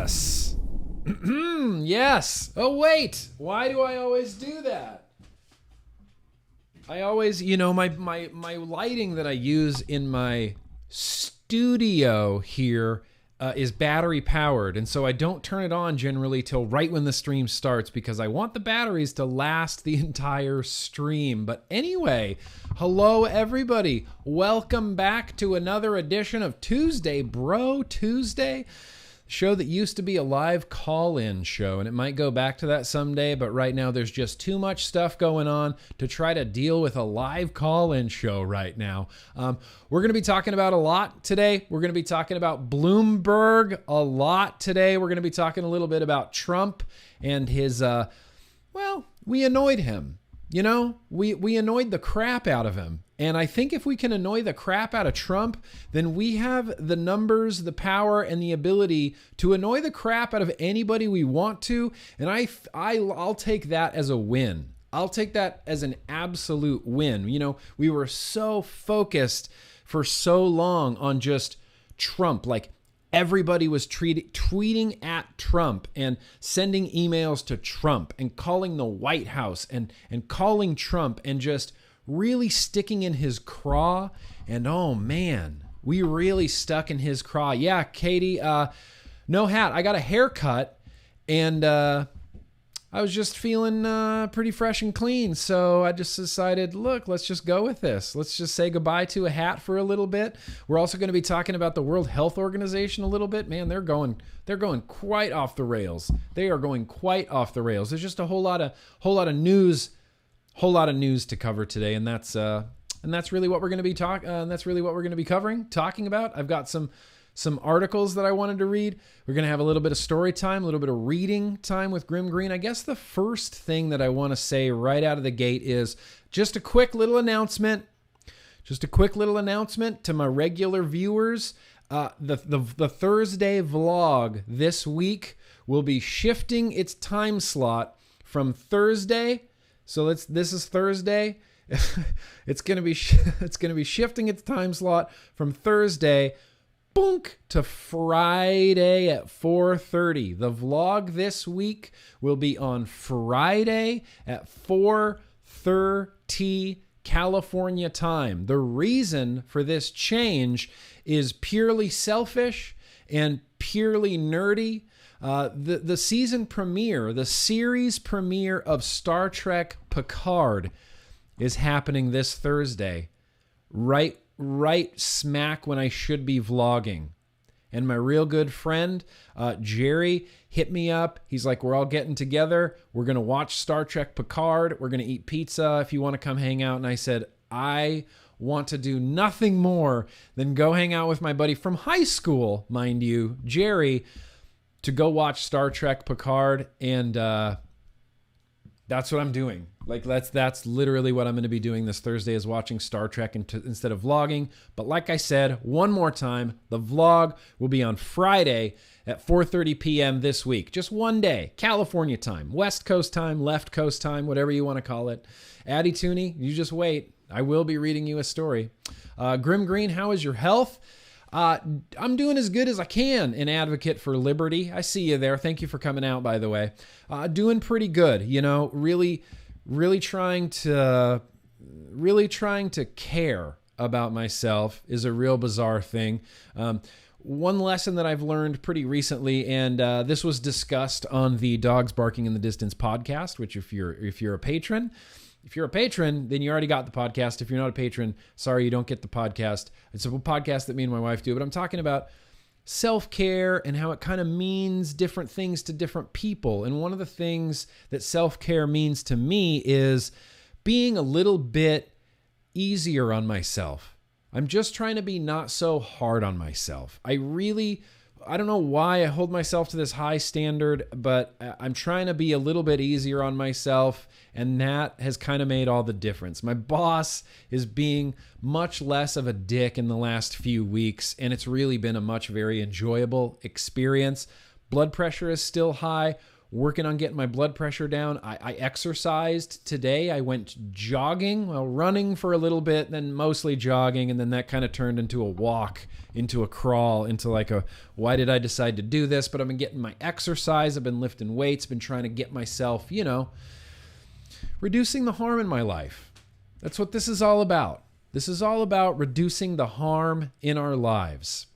Yes. Yes. Oh, wait. Why do I always do that? I always, my lighting that I use in my studio here is battery powered. And so I don't turn it on generally till right when the stream starts because I want the batteries to last the entire stream. But anyway, hello everybody. Welcome back to another edition of Tuesday Bro Tuesday. Show that used to be a live call-in show, and it might go back to that someday, but right now there's just too much stuff going on to try to deal with a live call-in show right now. We're going to be talking about a lot today. We're going to be talking about Bloomberg a lot today. We're going to be talking a little bit about Trump and his, we annoyed him. We annoyed the crap out of him. And I think if we can annoy the crap out of Trump, then we have the numbers, the power, and the ability to annoy the crap out of anybody we want to. And I'll take that as a win. I'll take that as an absolute win. We were so focused for so long on just Trump. Like everybody was tweeting at Trump and sending emails to Trump and calling the White House and calling Trump and just really sticking in his craw. And oh man, we really stuck in his craw. Yeah, Katie, no hat. I got a haircut and I was just feeling pretty fresh and clean. So I just decided, look, let's just go with this. Let's just say goodbye to a hat for a little bit. We're also going to be talking about the World Health Organization a little bit. Man, they're going quite off the rails. They are going quite off the rails. There's just a whole lot of news to cover today, and that's really what we're going to be talking about. I've got some articles that I wanted to read. We're going to have a little bit of story time, a little bit of reading time with GrimmGreen. I guess the first thing that I want to say right out of the gate is just a quick little announcement. Just a quick little announcement to my regular viewers. The Thursday vlog this week will be shifting its time slot from Thursday. So this is Thursday. It's gonna be shifting its time slot from Thursday, to Friday at 4:30. The vlog this week will be on Friday at 4:30 California time. The reason for this change is purely selfish and purely nerdy. The season premiere, the series premiere of Star Trek Picard is happening this Thursday, right smack when I should be vlogging. And my real good friend, Jerry, hit me up. He's like, we're all getting together. We're going to watch Star Trek Picard. We're going to eat pizza if you want to come hang out. And I said, I want to do nothing more than go hang out with my buddy from high school, mind you, Jerry, to go watch Star Trek Picard, and that's what I'm doing. Like that's literally what I'm going to be doing this Thursday is watching Star Trek instead of vlogging. But like I said, one more time, the vlog will be on Friday at 4:30 p.m. this week. Just one day, California time, West Coast time, left coast time, whatever you want to call it. Addie Tooney, you just wait. I will be reading you a story. GrimmGreen, how is your health? I'm doing as good as I can, an advocate for liberty. I see you there. Thank you for coming out, by the way. Doing pretty good, really trying to care about myself is a real bizarre thing. One lesson that I've learned pretty recently, and this was discussed on the Dogs Barking in the Distance podcast, which if you're a patron, then you already got the podcast. If you're not a patron, sorry, you don't get the podcast. It's a podcast that me and my wife do, but I'm talking about self-care and how it kind of means different things to different people. And one of the things that self-care means to me is being a little bit easier on myself. I'm just trying to be not so hard on myself. I don't know why I hold myself to this high standard, but I'm trying to be a little bit easier on myself, and that has kind of made all the difference. My boss is being much less of a dick in the last few weeks, and it's really been a very enjoyable experience. Blood pressure is still high. working on getting my blood pressure down. I exercised today. I went jogging, well, running for a little bit, then mostly jogging, and then that kind of turned into a walk, into a crawl, into like a, why did I decide to do this? But I've been getting my exercise. I've been lifting weights, been trying to get myself, reducing the harm in my life. That's what this is all about. This is all about reducing the harm in our lives.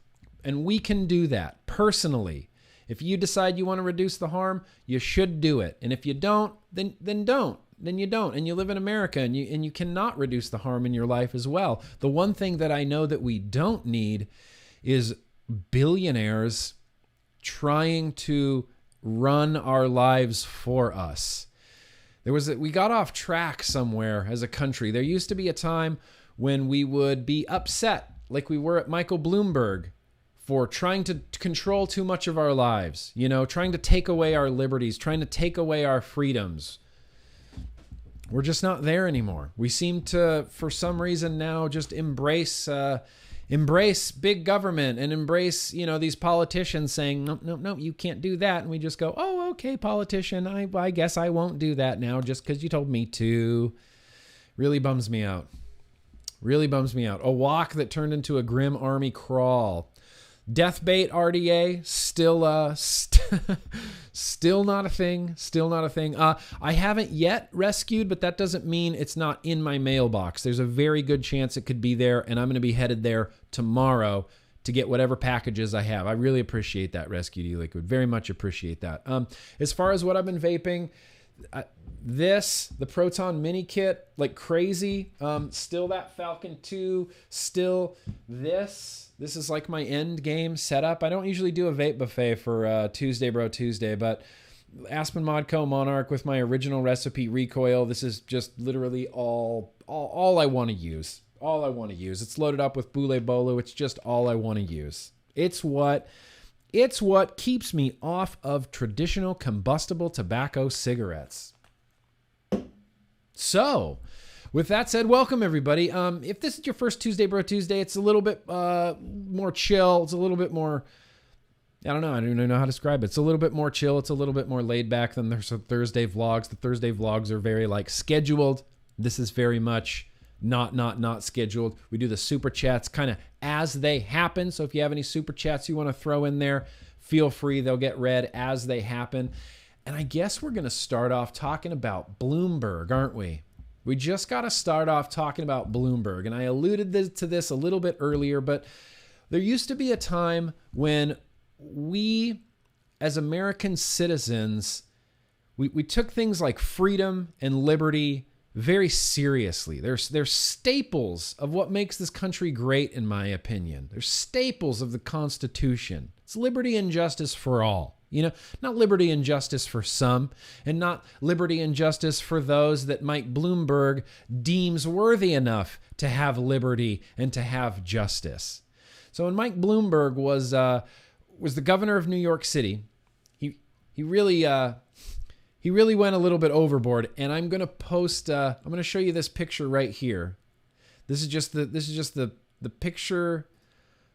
And we can do that personally. If you decide you want to reduce the harm, you should do it. And if you don't, then don't. Then you don't. And you live in America, and you cannot reduce the harm in your life as well. The one thing that I know that we don't need is billionaires trying to run our lives for us. We got off track somewhere as a country. There used to be a time when we would be upset, like we were at Michael Bloomberg, for trying to control too much of our lives, trying to take away our liberties, trying to take away our freedoms. We're just not there anymore. We seem to, for some reason now, just embrace big government and embrace, these politicians saying, no, you can't do that. And we just go, oh, okay, politician, I guess I won't do that now just because you told me to. Really bums me out. Really bums me out. A walk that turned into a grim army crawl. Death bait RDA, still not a thing. Still not a thing. I haven't yet rescued, but that doesn't mean it's not in my mailbox. There's a very good chance it could be there, and I'm going to be headed there tomorrow to get whatever packages I have. I really appreciate that, Rescue E-Liquid. Very much appreciate that. As far as what I've been vaping, the Proton Mini Kit, like crazy. Still that Falcon 2. Still this. This is like my end game setup. I don't usually do a vape buffet for Tuesday Bro Tuesday, but Aspen Modco Monarch with my original recipe recoil. This is just literally all I want to use. All I want to use. It's loaded up with Boule Bolo. It's just all I want to use. It's what keeps me off of traditional combustible tobacco cigarettes. So, with that said, welcome everybody. If this is your first Tuesday Bro Tuesday, it's a little bit more chill. It's a little bit more, I don't even know how to describe it. It's a little bit more chill. It's a little bit more laid back than there's Thursday vlogs. The Thursday vlogs are very scheduled. This is very much not scheduled. We do the super chats kind of as they happen. So if you have any super chats you want to throw in there, feel free. They'll get read as they happen. And I guess we're going to start off talking about Bloomberg, aren't we? We just got to start off talking about Bloomberg. And I alluded to this a little bit earlier, but there used to be a time when we, as American citizens, we took things like freedom and liberty very seriously. They're staples of what makes this country great, in my opinion. They're staples of the Constitution. It's liberty and justice for all. Not liberty and justice for some, and not liberty and justice for those that Mike Bloomberg deems worthy enough to have liberty and to have justice. So when Mike Bloomberg was the governor of New York City, he really went a little bit overboard. And I'm gonna post. I'm gonna show you this picture right here. This is just the picture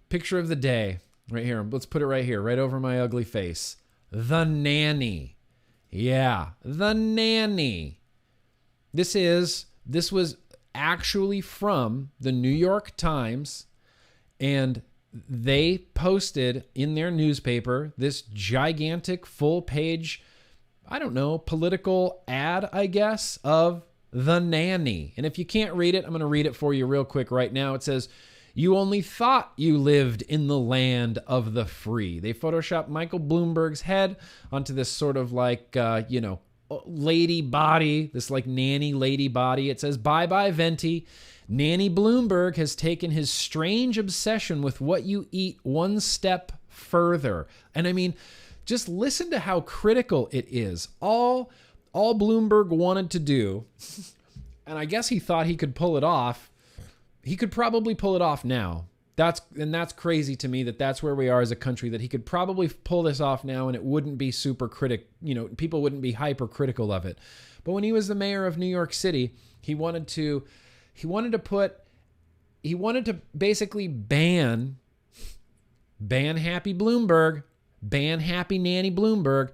of the day right here. Let's put it right here, right over my ugly face. The Nanny. Yeah, the Nanny. This was actually from the New York Times, and they posted in their newspaper this gigantic full-page, political ad, I guess, of the Nanny. And if you can't read it, I'm going to read it for you real quick right now. It says, "You only thought you lived in the land of the free." They photoshopped Michael Bloomberg's head onto this sort of lady body, this nanny lady body. It says, "Bye-bye, Venti. Nanny Bloomberg has taken his strange obsession with what you eat one step further." And I mean, just listen to how critical it is. All Bloomberg wanted to do, and I guess he thought he could pull it off. He could probably pull it off now. That's crazy to me that's where we are as a country, that he could probably pull this off now and it wouldn't be super people wouldn't be hypercritical of it. But when he was the mayor of New York City, he wanted to basically ban Happy Bloomberg, ban Happy Nanny Bloomberg.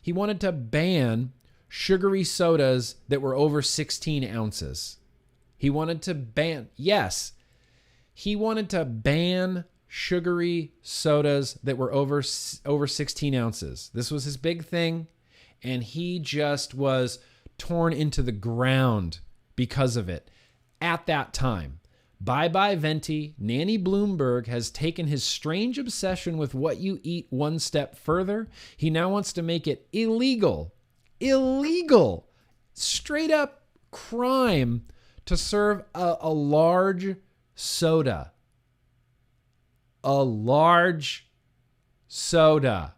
He wanted to ban sugary sodas that were over 16 ounces. He wanted to ban, yes, he wanted to ban sugary sodas that were over 16 ounces. This was his big thing, and he just was torn into the ground because of it at that time. Bye-bye Venti. Nanny Bloomberg has taken his strange obsession with what you eat one step further. He now wants to make it illegal, straight up crime to serve a large soda. A large soda.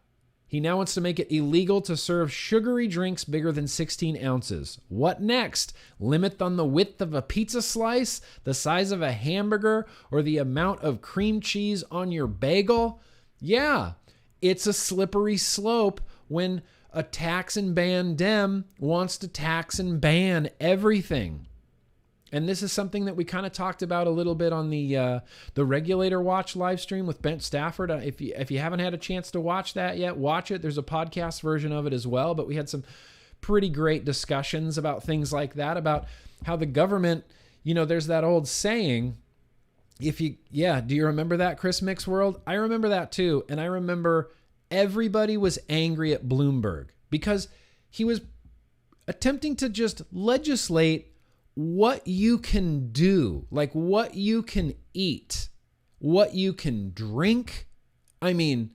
He now wants to make it illegal to serve sugary drinks bigger than 16 ounces. What next? Limit on the width of a pizza slice, the size of a hamburger, or the amount of cream cheese on your bagel? Yeah, it's a slippery slope when a tax and ban Dem wants to tax and ban everything. And this is something that we kind of talked about a little bit on the Regulator Watch live stream with Bent Stafford. If you haven't had a chance to watch that yet, watch it. There's a podcast version of it as well. But we had some pretty great discussions about things like that, about how the government, there's that old saying, do you remember that, Chris Mixworld? I remember that too. And I remember everybody was angry at Bloomberg because he was attempting to just legislate what you can do, like what you can eat, what you can drink. I mean,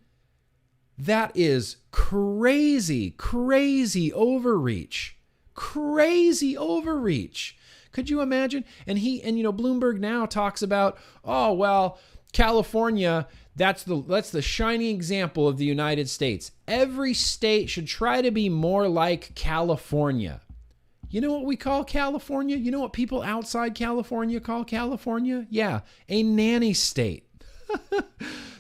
that is crazy overreach. Could you imagine? And Bloomberg now talks about, oh, well, California, that's the shining example of the United States. Every state should try to be more like California. You know what we call California? You know what people outside California call California? Yeah, a nanny state.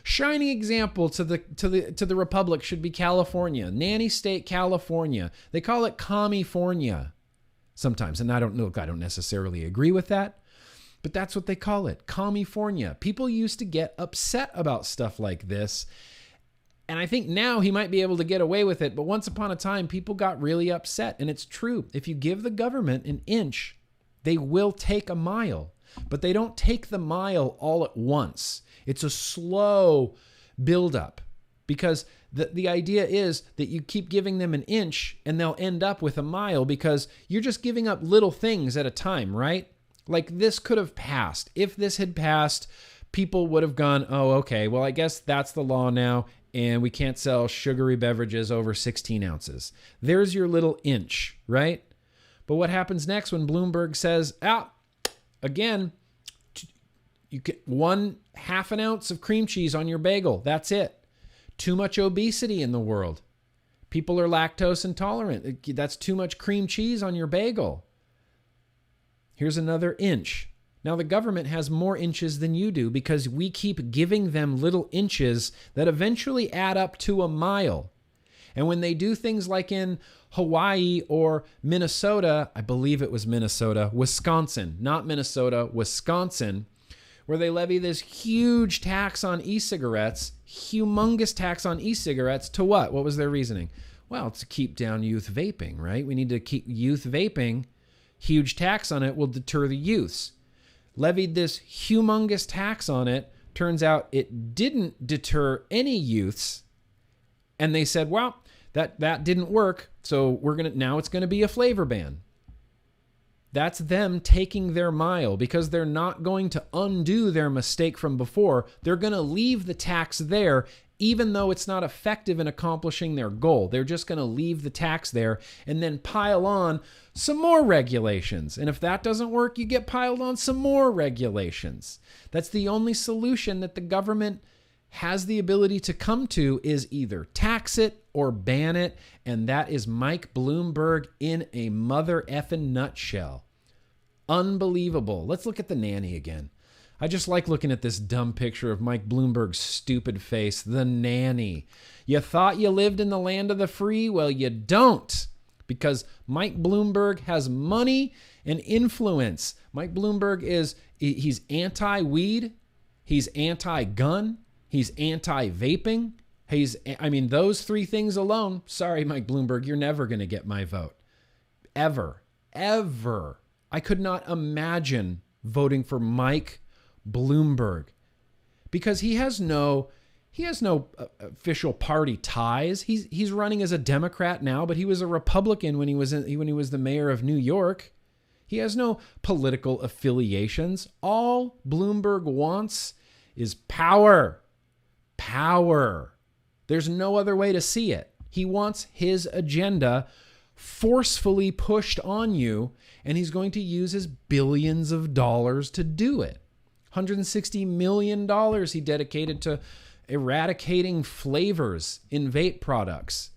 Shining example to the republic should be California. Nanny state, California. They call it Commifornia sometimes, and I don't necessarily agree with that, but that's what they call it, Commifornia. People used to get upset about stuff like this. And I think now he might be able to get away with it. But once upon a time, people got really upset. And it's true. If you give the government an inch, they will take a mile. But they don't take the mile all at once. It's a slow buildup. Because the idea is that you keep giving them an inch and they'll end up with a mile because you're just giving up little things at a time, right? Like this could have passed. If this had passed, people would have gone, oh, okay, well, I guess that's the law now. And we can't sell sugary beverages over 16 ounces. There's your little inch, right? But what happens next when Bloomberg says, again, you get 1/2 an ounce of cream cheese on your bagel. That's it. Too much obesity in the world. People are lactose intolerant. That's too much cream cheese on your bagel. Here's another inch. Now, the government has more inches than you do because we keep giving them little inches that eventually add up to a mile. And when they do things like in Hawaii or Minnesota, I believe it was Minnesota, Wisconsin, not Minnesota, Wisconsin, where they levy this huge tax on e-cigarettes, humongous tax on e-cigarettes to what? What was their reasoning? Well, to keep down youth vaping, right? We need to keep youth vaping. Huge tax on it will deter the youths. Levied this humongous tax on it. Turns out it didn't deter any youths. And they said, well, that didn't work. So now it's going to be a flavor ban. That's them taking their mile because they're not going to undo their mistake from before. They're going to leave the tax there, even though it's not effective in accomplishing their goal. They're just going to leave the tax there and then pile on some more regulations. And if that doesn't work, you get piled on some more regulations. That's the only solution that the government has the ability to come to, is either tax it or ban it. And that is Mike Bloomberg in a mother effing nutshell. Unbelievable. Let's look at the nanny again. I just like looking at this dumb picture of Mike Bloomberg's stupid face, the nanny. You thought you lived in the land of the free? Well, you don't, because Mike Bloomberg has money and influence. Mike Bloomberg he's anti-weed, he's anti-gun, he's anti-vaping, Those three things alone, sorry, Mike Bloomberg, you're never going to get my vote. Ever. I could not imagine voting for Mike Bloomberg because he has no official party ties. He's running as a Democrat now, but he was a Republican when he was the mayor of New York. He has no political affiliations. All Bloomberg wants is power. Power. There's no other way to see it. He wants his agenda forcefully pushed on you, and he's going to use his billions of dollars to do it. $160 million he dedicated to eradicating flavors in vape products.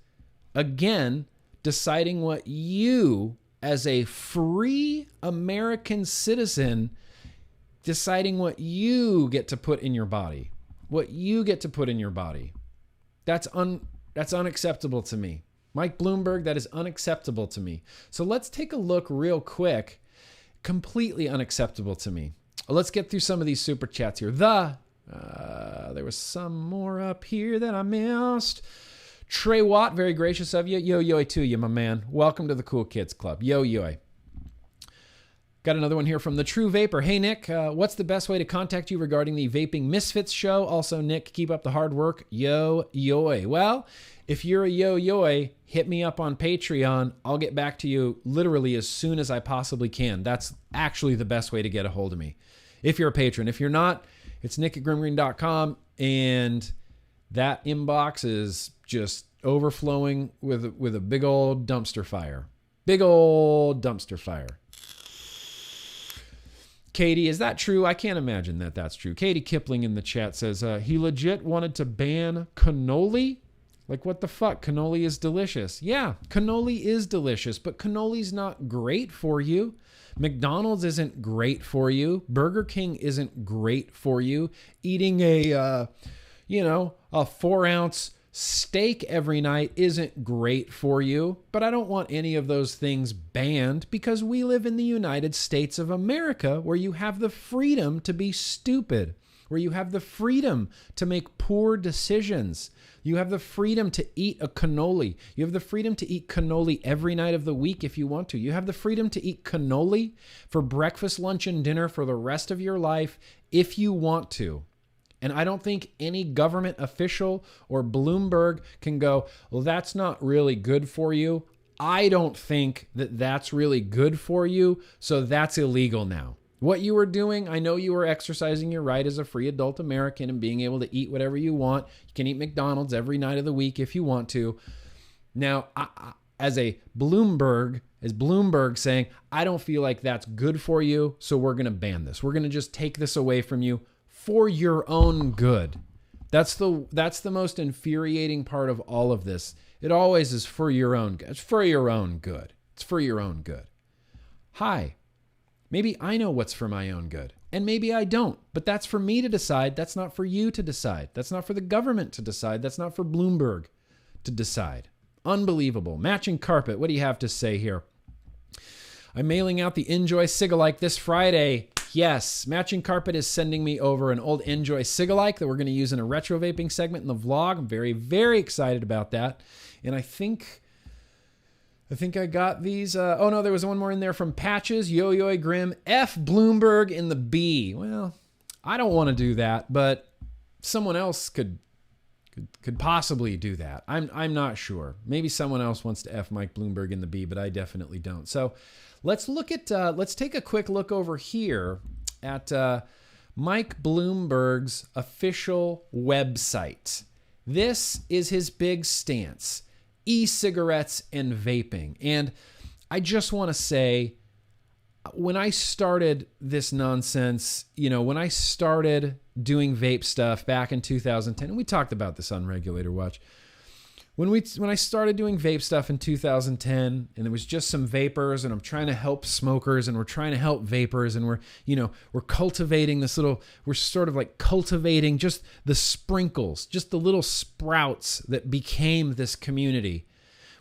Again, deciding what you, as a free American citizen, deciding what you get to put in your body. What you get to put in your body. That's unacceptable to me. Mike Bloomberg, that is unacceptable to me. So let's take a look real quick. Completely unacceptable to me. Let's get through some of these super chats here. There was some more up here that I missed. Trey Watt, very gracious of you. Yo to you, my man. Welcome to the Cool Kids Club. Yo. Got another one here from The True Vapor. Hey, Nick, what's the best way to contact you regarding the Vaping Misfits show? Also, Nick, keep up the hard work. Yo-yoy. Well, if you're a yo-yoy, hit me up on Patreon. I'll get back to you literally as soon as I possibly can. That's actually the best way to get a hold of me. If you're a patron. If you're not, it's nick@grimmgreen.com, and that inbox is just overflowing with a big old dumpster fire. Big old dumpster fire. Katie, is that true? I can't imagine that that's true. Katie Kipling in the chat says, he legit wanted to ban cannoli? Like, what the fuck? Cannoli is delicious. Yeah, cannoli is delicious, but cannoli's not great for you. McDonald's isn't great for you. Burger King isn't great for you. Eating a 4-ounce steak every night isn't great for you. But I don't want any of those things banned because we live in the United States of America, where you have the freedom to be stupid, where you have the freedom to make poor decisions. You have the freedom to eat a cannoli. You have the freedom to eat cannoli every night of the week if you want to. You have the freedom to eat cannoli for breakfast, lunch, and dinner for the rest of your life if you want to. And I don't think any government official or Bloomberg can go, well, that's not really good for you. I don't think that that's really good for you, so that's illegal now. What you were doing, I know you were exercising your right as a free adult American and being able to eat whatever you want. You can eat McDonald's every night of the week if you want to. Now, as Bloomberg saying, I don't feel like that's good for you, so we're going to ban this. We're going to just take this away from you for your own good. That's the most infuriating part of all of this. It always is for your own good. It's for your own good. It's for your own good. Hi. Maybe I know what's for my own good, and maybe I don't, but that's for me to decide. That's not for you to decide. That's not for the government to decide. That's not for Bloomberg to decide. Unbelievable. Matching carpet. What do you have to say here? I'm mailing out the Enjoy Cigalike this Friday. Yes, Matching Carpet is sending me over an old Enjoy Cigalike that we're going to use in a retro vaping segment in the vlog. I'm very, very excited about that. And I think I got these. Oh, no, there was one more in there from Patches, Yo-Yo Grim, F Bloomberg in the B. Well, I don't want to do that, but someone else could possibly do that. I'm not sure. Maybe someone else wants to F Mike Bloomberg in the B, but I definitely don't. So let's take a quick look over here at Mike Bloomberg's official website. This is his big stance. E-cigarettes and vaping. And I just want to say, when I started this nonsense, when I started doing vape stuff back in 2010, and we talked about this on Regulator Watch, when I started doing vape stuff in 2010, and there was just some vapors, and I'm trying to help smokers, and we're trying to help vapors, and we're cultivating this little, we're sort of like cultivating just the sprinkles, just the little sprouts that became this community.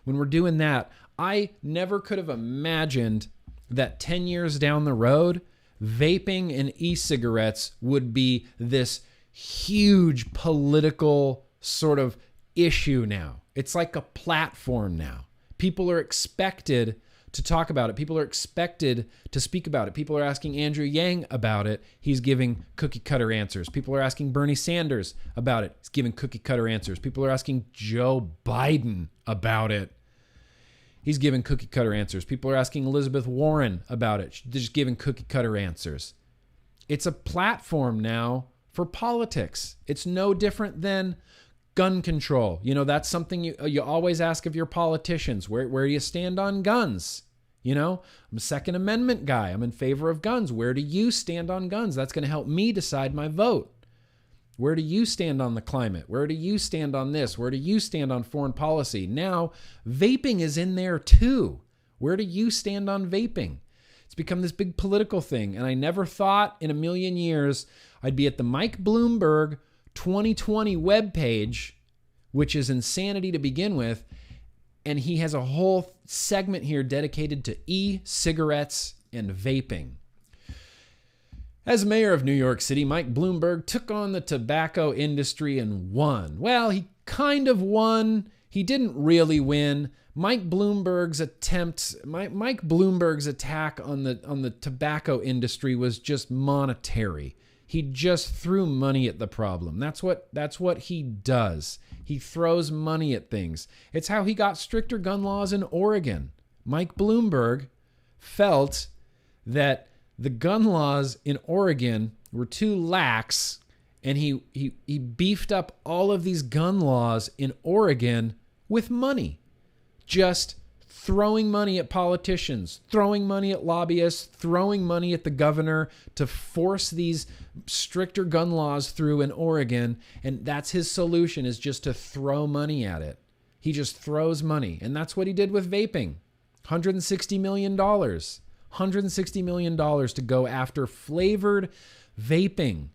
When we're doing that, I never could have imagined that 10 years down the road, vaping and e-cigarettes would be this huge political sort of issue now. It's like a platform now. People are expected to talk about it. People are expected to speak about it. People are asking Andrew Yang about it. He's giving cookie cutter answers. People are asking Bernie Sanders about it. He's giving cookie cutter answers. People are asking Joe Biden about it. He's giving cookie cutter answers. People are asking Elizabeth Warren about it. She's just giving cookie cutter answers. It's a platform now for politics. It's no different than gun control. You know, that's something you always ask of your politicians. Where do you stand on guns? You know, I'm a Second Amendment guy. I'm in favor of guns. Where do you stand on guns? That's going to help me decide my vote. Where do you stand on the climate? Where do you stand on this? Where do you stand on foreign policy? Now, vaping is in there too. Where do you stand on vaping? It's become this big political thing. And I never thought in a million years I'd be at the Mike Bloomberg 2020 webpage, which is insanity to begin with. And he has a whole segment here dedicated to e-cigarettes and vaping. As mayor of New York City, Mike Bloomberg took on the tobacco industry and won. Well, he kind of won. He didn't really win. Mike Bloomberg's attack on the tobacco industry was just monetary. He just threw money at the problem. That's what he does. He throws money at things. It's how he got stricter gun laws in Oregon. Mike Bloomberg felt that the gun laws in Oregon were too lax, and he beefed up all of these gun laws in Oregon with money. Just throwing money at politicians, throwing money at lobbyists, throwing money at the governor to force these stricter gun laws through in Oregon. And that's his solution, is just to throw money at it. He just throws money. And that's what he did with vaping. $160 million. $160 million to go after flavored vaping.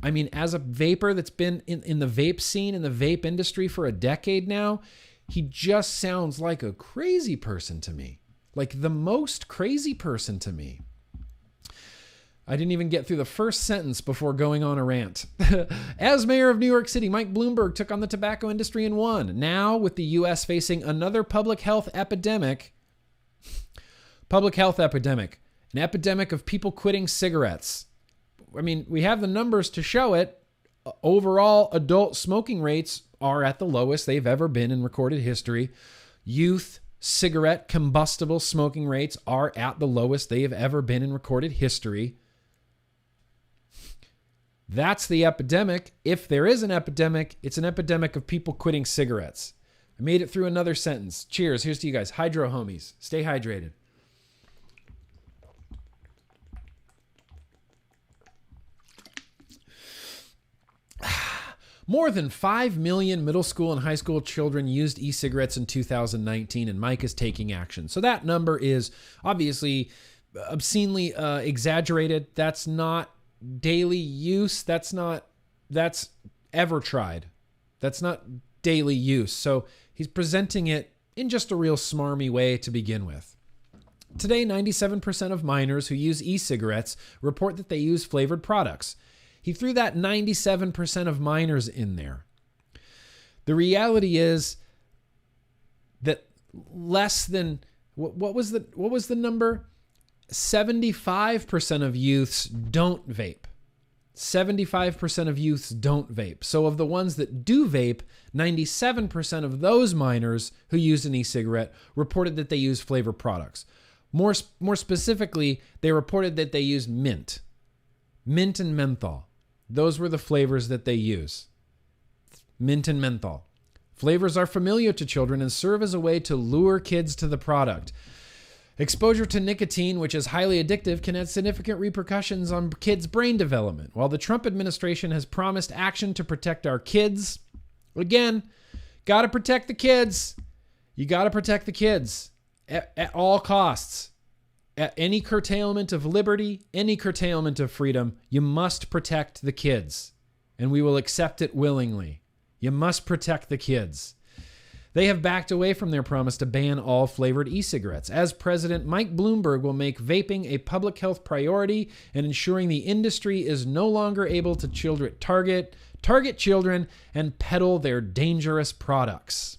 I mean, as a vapor that's been in the vape scene, in the vape industry for a decade now, he just sounds like a crazy person to me. Like the most crazy person to me. I didn't even get through the first sentence before going on a rant. As mayor of New York City, Mike Bloomberg took on the tobacco industry and won. Now, with the U.S. facing another public health epidemic, an epidemic of people quitting cigarettes. I mean, we have the numbers to show it. Overall, adult smoking rates are at the lowest they've ever been in recorded history. Youth cigarette combustible smoking rates are at the lowest they have ever been in recorded history. That's the epidemic. If there is an epidemic, it's an epidemic of people quitting cigarettes. I made it through another sentence. Cheers. Here's to you guys. Hydro homies. Stay hydrated. More than 5 million middle school and high school children used e-cigarettes in 2019, and Mike is taking action. So that number is obviously obscenely exaggerated. That's not daily use. That's ever tried. That's not daily use. So he's presenting it in just a real smarmy way to begin with. Today, 97% of minors who use e-cigarettes report that they use flavored products. He threw that 97% of minors in there. The reality is that less than, what was the number? 75% of youths don't vape. 75% of youths don't vape. So of the ones that do vape, 97% of those minors who use an e-cigarette reported that they use flavored products. More specifically, they reported that they used mint and menthol. Those were the flavors that they use. Mint and menthol. Flavors are familiar to children and serve as a way to lure kids to the product. Exposure to nicotine, which is highly addictive, can have significant repercussions on kids' brain development. While the Trump administration has promised action to protect our kids, again, got to protect the kids. You got to protect the kids at all costs. At any curtailment of liberty, any curtailment of freedom, you must protect the kids, and we will accept it willingly. You must protect the kids. They have backed away from their promise to ban all flavored e-cigarettes. As president, Mike Bloomberg will make vaping a public health priority and ensuring the industry is no longer able to target children and peddle their dangerous products.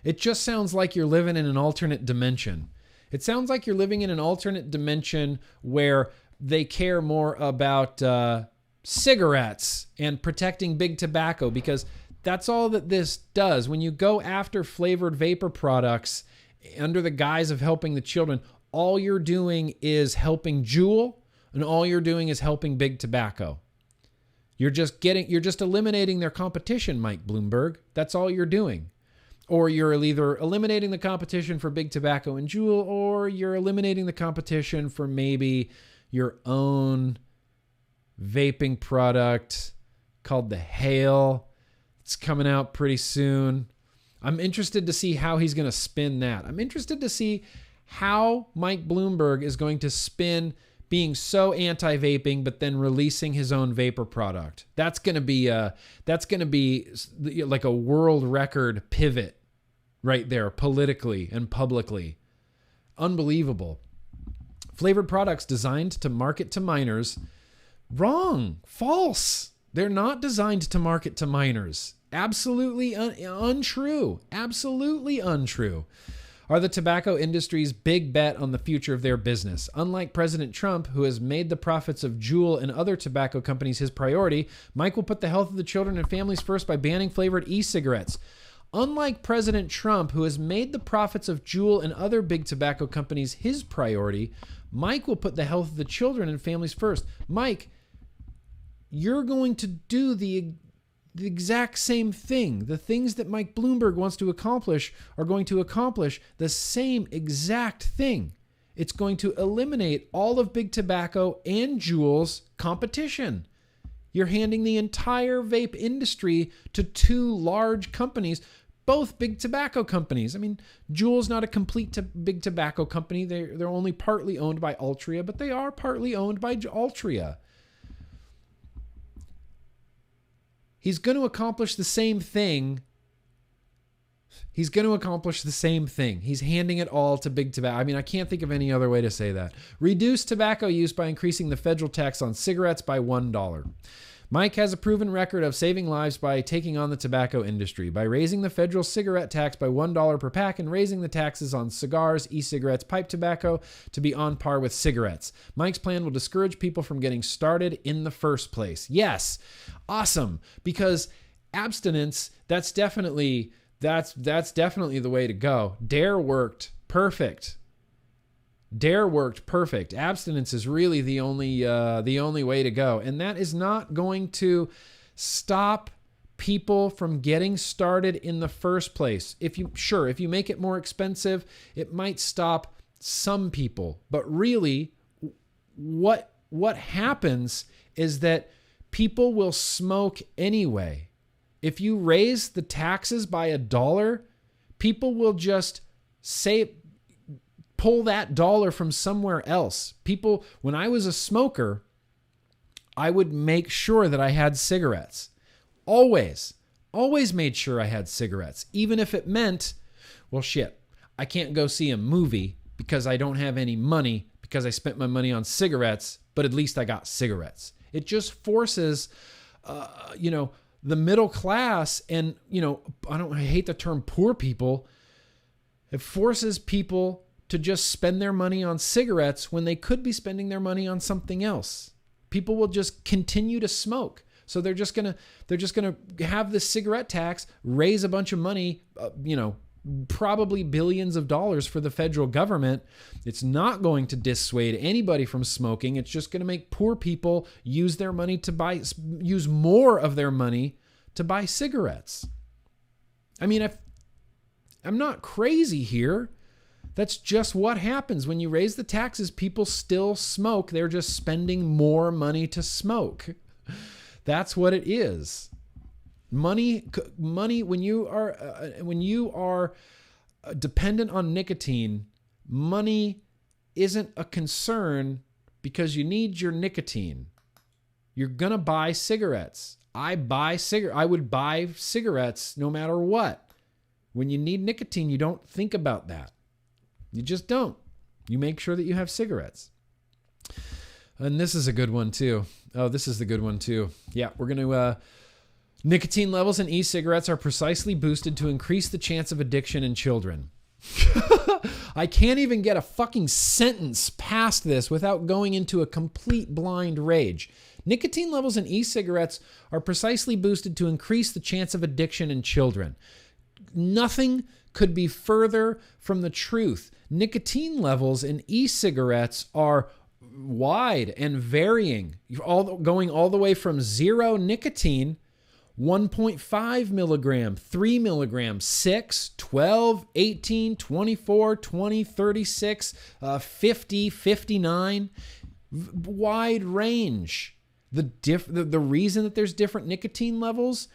It just sounds like you're living in an alternate dimension. It sounds like you're living in an alternate dimension where they care more about cigarettes and protecting big tobacco, because that's all that this does. When you go after flavored vapor products under the guise of helping the children, all you're doing is helping Juul, and all you're doing is helping big tobacco. You're just eliminating their competition, Mike Bloomberg. That's all you're doing. Or you're either eliminating the competition for big tobacco and Juul, or you're eliminating the competition for maybe your own vaping product called the Hale. It's coming out pretty soon. I'm interested to see how he's going to spin that. I'm interested to see how Mike Bloomberg is going to spin being so anti-vaping, but then releasing his own vapor product. That's going to be like a world record pivot right there, politically and publicly. Unbelievable. Flavored products designed to market to minors. Wrong. False. They're not designed to market to minors. Absolutely untrue. Absolutely untrue. Are the tobacco industry's big bet on the future of their business. Unlike President Trump, who has made the profits of Juul and other tobacco companies his priority, Mike will put the health of the children and families first by banning flavored e-cigarettes. Unlike President Trump, who has made the profits of Juul and other big tobacco companies his priority, Mike will put the health of the children and families first. Mike, you're going to do the exact same thing. The things that Mike Bloomberg wants to accomplish are going to accomplish the same exact thing. It's going to eliminate all of big tobacco and Juul's competition. You're handing the entire vape industry to two large companies, both big tobacco companies. I mean, Juul's not a complete big tobacco company. They're only partly owned by Altria, but they are partly owned by Altria. He's going to accomplish the same thing. He's handing it all to big tobacco. I mean, I can't think of any other way to say that. Reduce tobacco use by increasing the federal tax on cigarettes by $1. Mike has a proven record of saving lives by taking on the tobacco industry, by raising the federal cigarette tax by $1 per pack and raising the taxes on cigars, e-cigarettes, pipe tobacco to be on par with cigarettes. Mike's plan will discourage people from getting started in the first place. Yes, awesome, because abstinence, that's definitely the way to go. DARE worked perfect. Abstinence is really the only way to go. And that is not going to stop people from getting started in the first place. If you make it more expensive, it might stop some people. But really, what happens is that people will smoke anyway. If you raise the taxes by $1, people will just pull that dollar from somewhere else. People, when I was a smoker, I would make sure that I had cigarettes. Always made sure I had cigarettes. Even if it meant, well, shit, I can't go see a movie because I don't have any money because I spent my money on cigarettes, but at least I got cigarettes. It just forces, the middle class and, I hate the term poor people. It forces people to just spend their money on cigarettes when they could be spending their money on something else. People will just continue to smoke. So they're just gonna have this cigarette tax, raise a bunch of money, probably billions of dollars for the federal government. It's not going to dissuade anybody from smoking. It's just going to make poor people use more of their money to buy cigarettes. I mean, I'm not crazy here. That's just what happens. When you raise the taxes, people still smoke. They're just spending more money to smoke. That's what it is. Money. When you are dependent on nicotine, money isn't a concern because you need your nicotine. You're gonna buy cigarettes. I would buy cigarettes no matter what. When you need nicotine, you don't think about that. You just don't. You make sure that you have cigarettes. And this is a good one too. Oh, this is the good one too. Yeah, we're going to... nicotine levels in e-cigarettes are precisely boosted to increase the chance of addiction in children. I can't even get a fucking sentence past this without going into a complete blind rage. Nicotine levels in e-cigarettes are precisely boosted to increase the chance of addiction in children. Nothing could be further from the truth. Nicotine levels in e-cigarettes are wide and varying, going all the way from 0 nicotine, 1.5 milligram, 3 milligram, 6, 12, 18, 24, 20, 36, 50, 59, wide range. The reason that there's different nicotine levels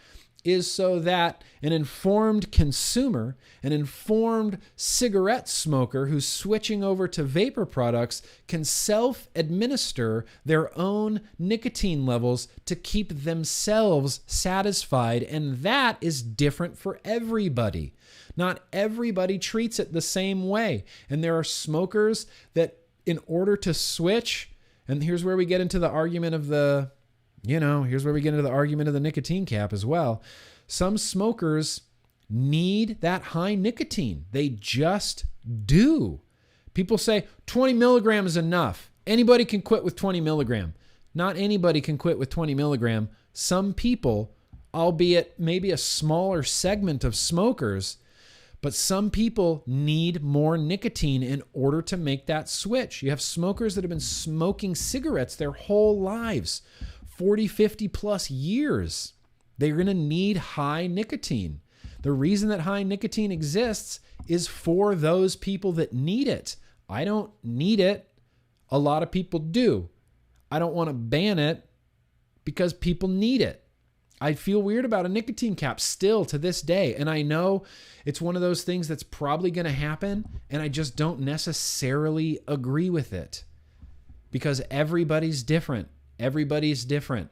is so that an informed consumer, an informed cigarette smoker who's switching over to vapor products can self-administer their own nicotine levels to keep themselves satisfied. And that is different for everybody. Not everybody treats it the same way. And there are smokers that in order to switch, and here's where we get into the argument of the nicotine cap as well. Some smokers need that high nicotine. They just do. People say 20 milligram is enough. Anybody can quit with 20 milligram. Not anybody can quit with 20 milligram. Some people, albeit maybe a smaller segment of smokers, but some people need more nicotine in order to make that switch. You have smokers that have been smoking cigarettes their whole lives. 40, 50 plus years. They're going to need high nicotine. The reason that high nicotine exists is for those people that need it. I don't need it. A lot of people do. I don't want to ban it because people need it. I feel weird about a nicotine cap still to this day. And I know it's one of those things that's probably going to happen. And I just don't necessarily agree with it because everybody's different. Everybody's different.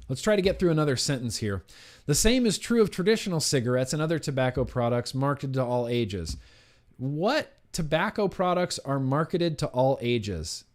Let's try to get through another sentence here. The same is true of traditional cigarettes and other tobacco products marketed to all ages. What tobacco products are marketed to all ages?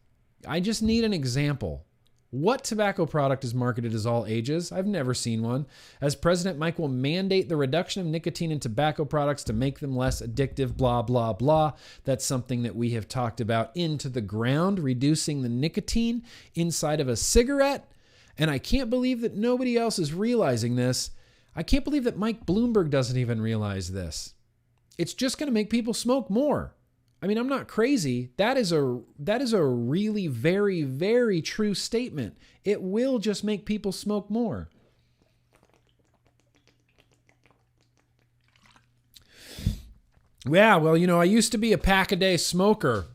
I just need an example. What tobacco product is marketed as all ages? I've never seen one. As President Mike will mandate the reduction of nicotine in tobacco products to make them less addictive, blah, blah, blah. That's something that we have talked about into the ground, reducing the nicotine inside of a cigarette. And I can't believe that nobody else is realizing this. I can't believe that Mike Bloomberg doesn't even realize this. It's just going to make people smoke more. I mean, I'm not crazy. That is a really very, very true statement. It will just make people smoke more. Yeah, well, I used to be a pack-a-day smoker,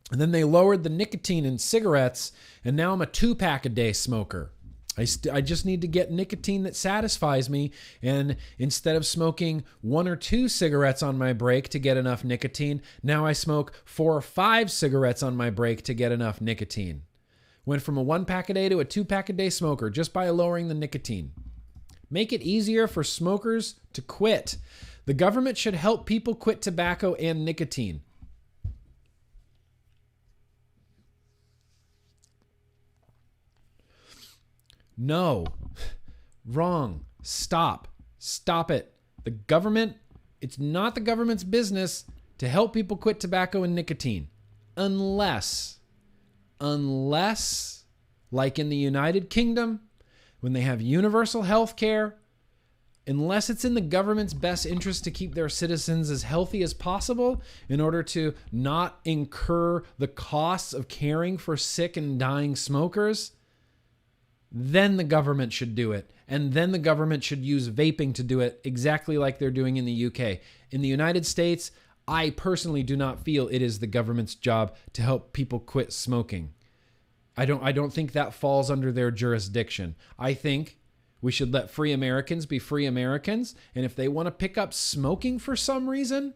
and then they lowered the nicotine in cigarettes, and now I'm a 2-pack-a-day smoker. I just need to get nicotine that satisfies me, and instead of smoking 1 or 2 cigarettes on my break to get enough nicotine, now I smoke 4 or 5 cigarettes on my break to get enough nicotine. Went from a 1-pack-a-day to a 2-pack-a-day smoker just by lowering the nicotine. Make it easier for smokers to quit. The government should help people quit tobacco and nicotine. No. Wrong. Stop it. The government, it's not the government's business to help people quit tobacco and nicotine. Unless, like in the United Kingdom, when they have universal health care, unless it's in the government's best interest to keep their citizens as healthy as possible in order to not incur the costs of caring for sick and dying smokers, then the government should do it. And then the government should use vaping to do it exactly like they're doing in the UK. In the United States, I personally do not feel it is the government's job to help people quit smoking. I don't think that falls under their jurisdiction. I think we should let free Americans be free Americans. And if they want to pick up smoking for some reason,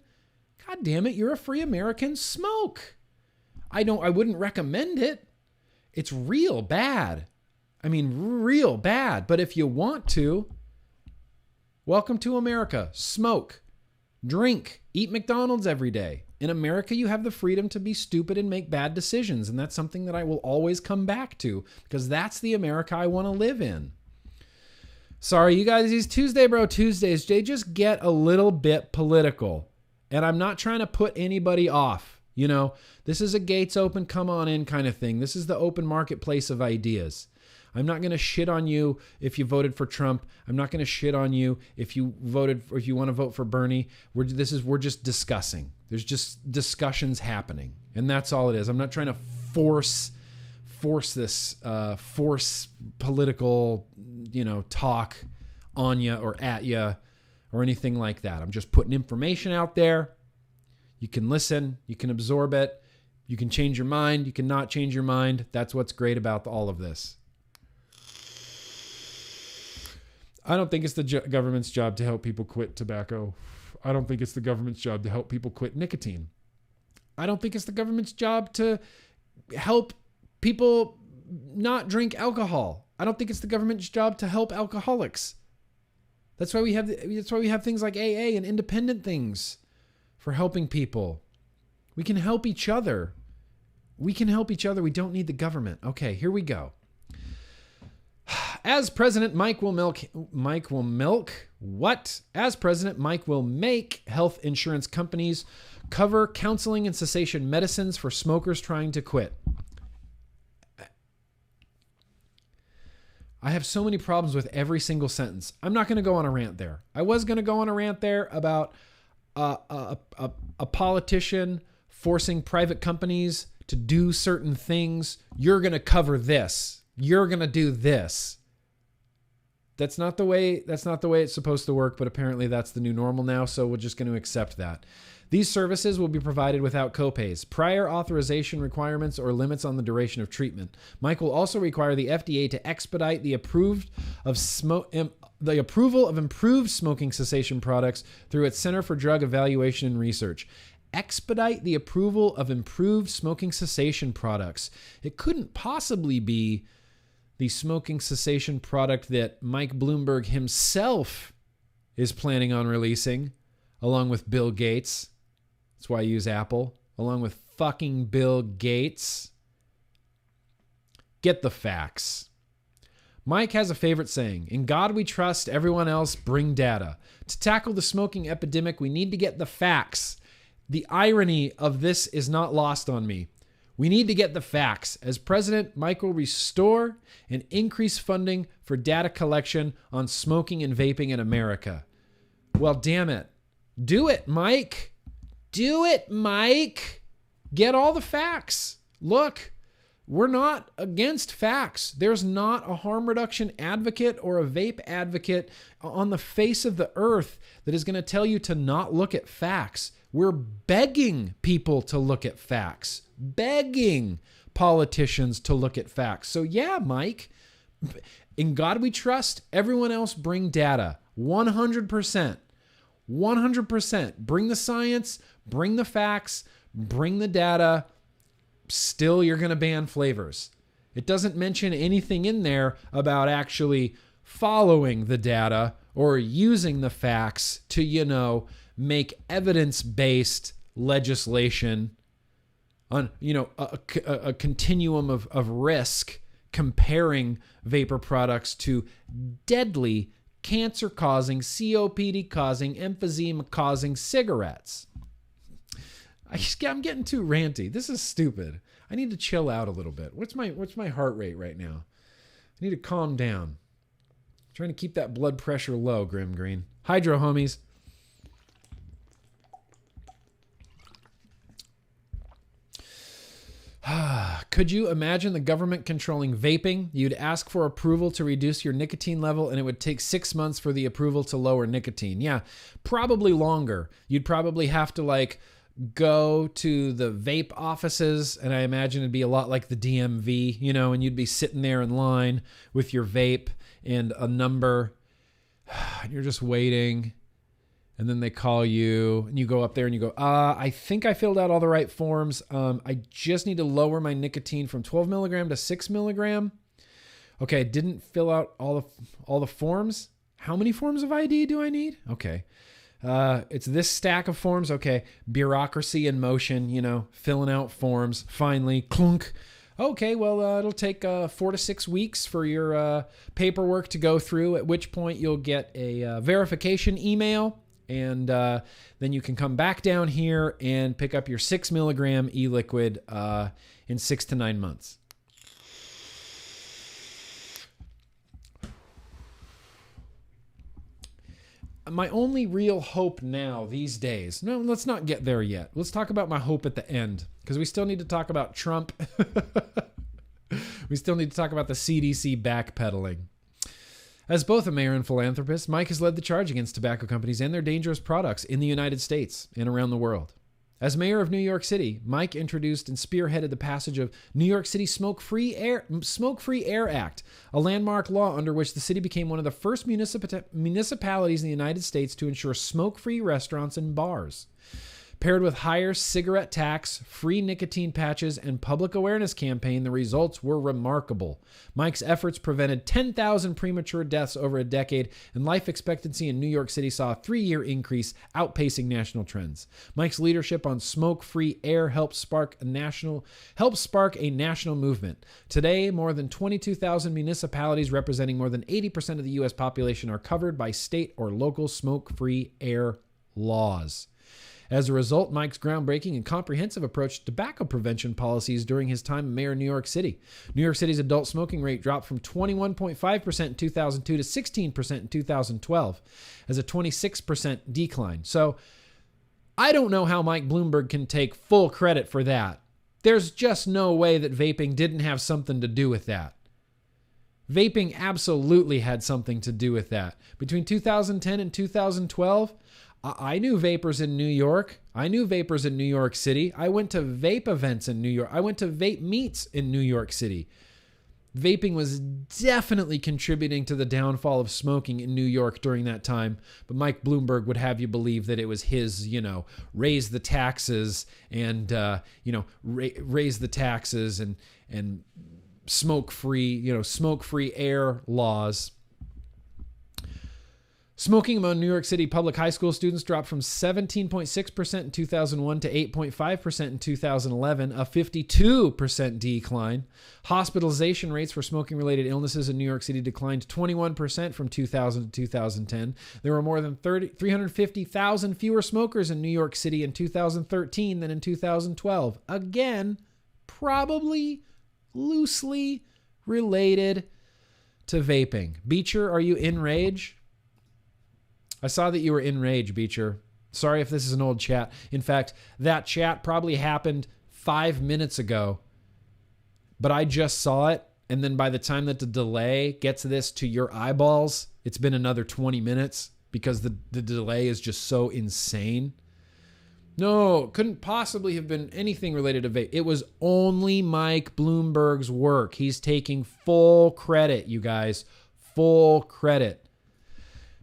God damn it, you're a free American, smoke. I wouldn't recommend it. It's real bad. I mean, real bad. But if you want to, Welcome to America. Smoke, drink, eat McDonald's every day. In America, you have the freedom to be stupid and make bad decisions. And that's something that I will always come back to because that's the America I want to live in. Sorry, you guys, these Tuesday Bro Tuesdays, they just get a little bit political. And I'm not trying to put anybody off. You know, this is a gates open, come on in kind of thing. This is the open marketplace of ideas. I'm not going to shit on you if you voted for Trump. I'm not going to shit on you if you voted, or if you want to vote for Bernie. We're just discussing. There's just discussions happening, and that's all it is. I'm not trying to force political, talk on you or at you or anything like that. I'm just putting information out there. You can listen, you can absorb it, you can change your mind, you can not change your mind. That's what's great about all of this. I don't think it's the government's job to help people quit tobacco. I don't think it's the government's job to help people quit nicotine. I don't think it's the government's job to help people not drink alcohol. I don't think it's the government's job to help alcoholics. That's why we have things like AA and independent things for helping people. We can help each other. We don't need the government. Okay, here we go. As president, Mike will make health insurance companies cover counseling and cessation medicines for smokers trying to quit. I have so many problems with every single sentence. I'm not going to go on a rant there. I was going to go on a rant there about a politician forcing private companies to do certain things. You're going to cover this. You're going to do this. That's not the way it's supposed to work, but apparently that's the new normal now, so we're just going to accept that. These services will be provided without copays, prior authorization requirements, or limits on the duration of treatment. Mike will also require the FDA to expedite the approval of improved smoking cessation products through its Center for Drug Evaluation and Research. Expedite the approval of improved smoking cessation products. It couldn't possibly be the smoking cessation product that Mike Bloomberg himself is planning on releasing, along with Bill Gates. That's why I use Apple. Along with fucking Bill Gates. Get the facts. Mike has a favorite saying: in God we trust, everyone else bring data. To tackle the smoking epidemic, we need to get the facts. The irony of this is not lost on me. We need to get the facts. As president, Mike will restore and increase funding for data collection on smoking and vaping in America. Well, damn it. Do it, Mike. Do it, Mike. Get all the facts. Look, we're not against facts. There's not a harm reduction advocate or a vape advocate on the face of the earth that is going to tell you to not look at facts. We're begging people to look at facts. Begging politicians to look at facts. So yeah, Mike, in God we trust, everyone else bring data. 100%. 100%. Bring the science, bring the facts, bring the data. Still, you're going to ban flavors. It doesn't mention anything in there about actually following the data or using the facts to, make evidence-based legislation on, a continuum of risk, comparing vapor products to deadly cancer-causing, COPD-causing, emphysema-causing cigarettes. I'm getting too ranty. This is stupid. I need to chill out a little bit. What's my heart rate right now? I need to calm down. I'm trying to keep that blood pressure low, GrimmGreen. Hydro, homies. Could you imagine the government controlling vaping? You'd ask for approval to reduce your nicotine level, and it would take 6 months for the approval to lower nicotine. Yeah, probably longer. You'd probably have to go to the vape offices, and I imagine it'd be a lot like the DMV, and you'd be sitting there in line with your vape and a number, and you're just waiting. And then they call you and you go up there and you go, I think I filled out all the right forms. I just need to lower my nicotine from 12 milligram to 6 milligram. Okay, I didn't fill out all the forms. How many forms of ID do I need? Okay. It's this stack of forms. Okay. Bureaucracy in motion, filling out forms. Finally, clunk. Okay, well, it'll take 4 to 6 weeks for your paperwork to go through, at which point you'll get a verification email, and then you can come back down here and pick up your 6 milligram e-liquid in 6 to 9 months. My only real hope now these days, no, let's not get there yet. Let's talk about my hope at the end, because we still need to talk about Trump. We still need to talk about the CDC backpedaling. As both a mayor and philanthropist, Mike has led the charge against tobacco companies and their dangerous products in the United States and around the world. As mayor of New York City, Mike introduced and spearheaded the passage of New York City Smoke-Free Air Act, a landmark law under which the city became one of the first municipalities in the United States to ensure smoke-free restaurants and bars. Paired with higher cigarette tax, free nicotine patches, and public awareness campaign, the results were remarkable. Mike's efforts prevented 10,000 premature deaths over a decade, and life expectancy in New York City saw a 3-year increase, outpacing national trends. Mike's leadership on smoke-free air helped spark a national movement. Today, more than 22,000 municipalities representing more than 80% of the U.S. population are covered by state or local smoke-free air laws. As a result, Mike's groundbreaking and comprehensive approach to tobacco prevention policies during his time as mayor of New York City. New York City's adult smoking rate dropped from 21.5% in 2002 to 16% in 2012, as a 26% decline. So I don't know how Mike Bloomberg can take full credit for that. There's just no way that vaping didn't have something to do with that. Vaping absolutely had something to do with that. Between 2010 and 2012, I knew Vapers in New York. I knew Vapers in New York City. I went to vape events in New York. I went to vape meets in New York City. Vaping was definitely contributing to the downfall of smoking in New York during that time. But Mike Bloomberg would have you believe that it was his, raise the taxes and, raise the taxes and smoke-free air laws. Smoking among New York City public high school students dropped from 17.6% in 2001 to 8.5% in 2011, a 52% decline. Hospitalization rates for smoking-related illnesses in New York City declined 21% from 2000 to 2010. There were more than 350,000 fewer smokers in New York City in 2013 than in 2012. Again, probably loosely related to vaping. Beecher, are you enraged? I saw that you were enraged, Beecher. Sorry if this is an old chat. In fact, that chat probably happened 5 minutes ago, but I just saw it, and then by the time that the delay gets this to your eyeballs, it's been another 20 minutes because the delay is just so insane. No, couldn't possibly have been anything related to vape. It was only Mike Bloomberg's work. He's taking full credit, you guys. Full credit.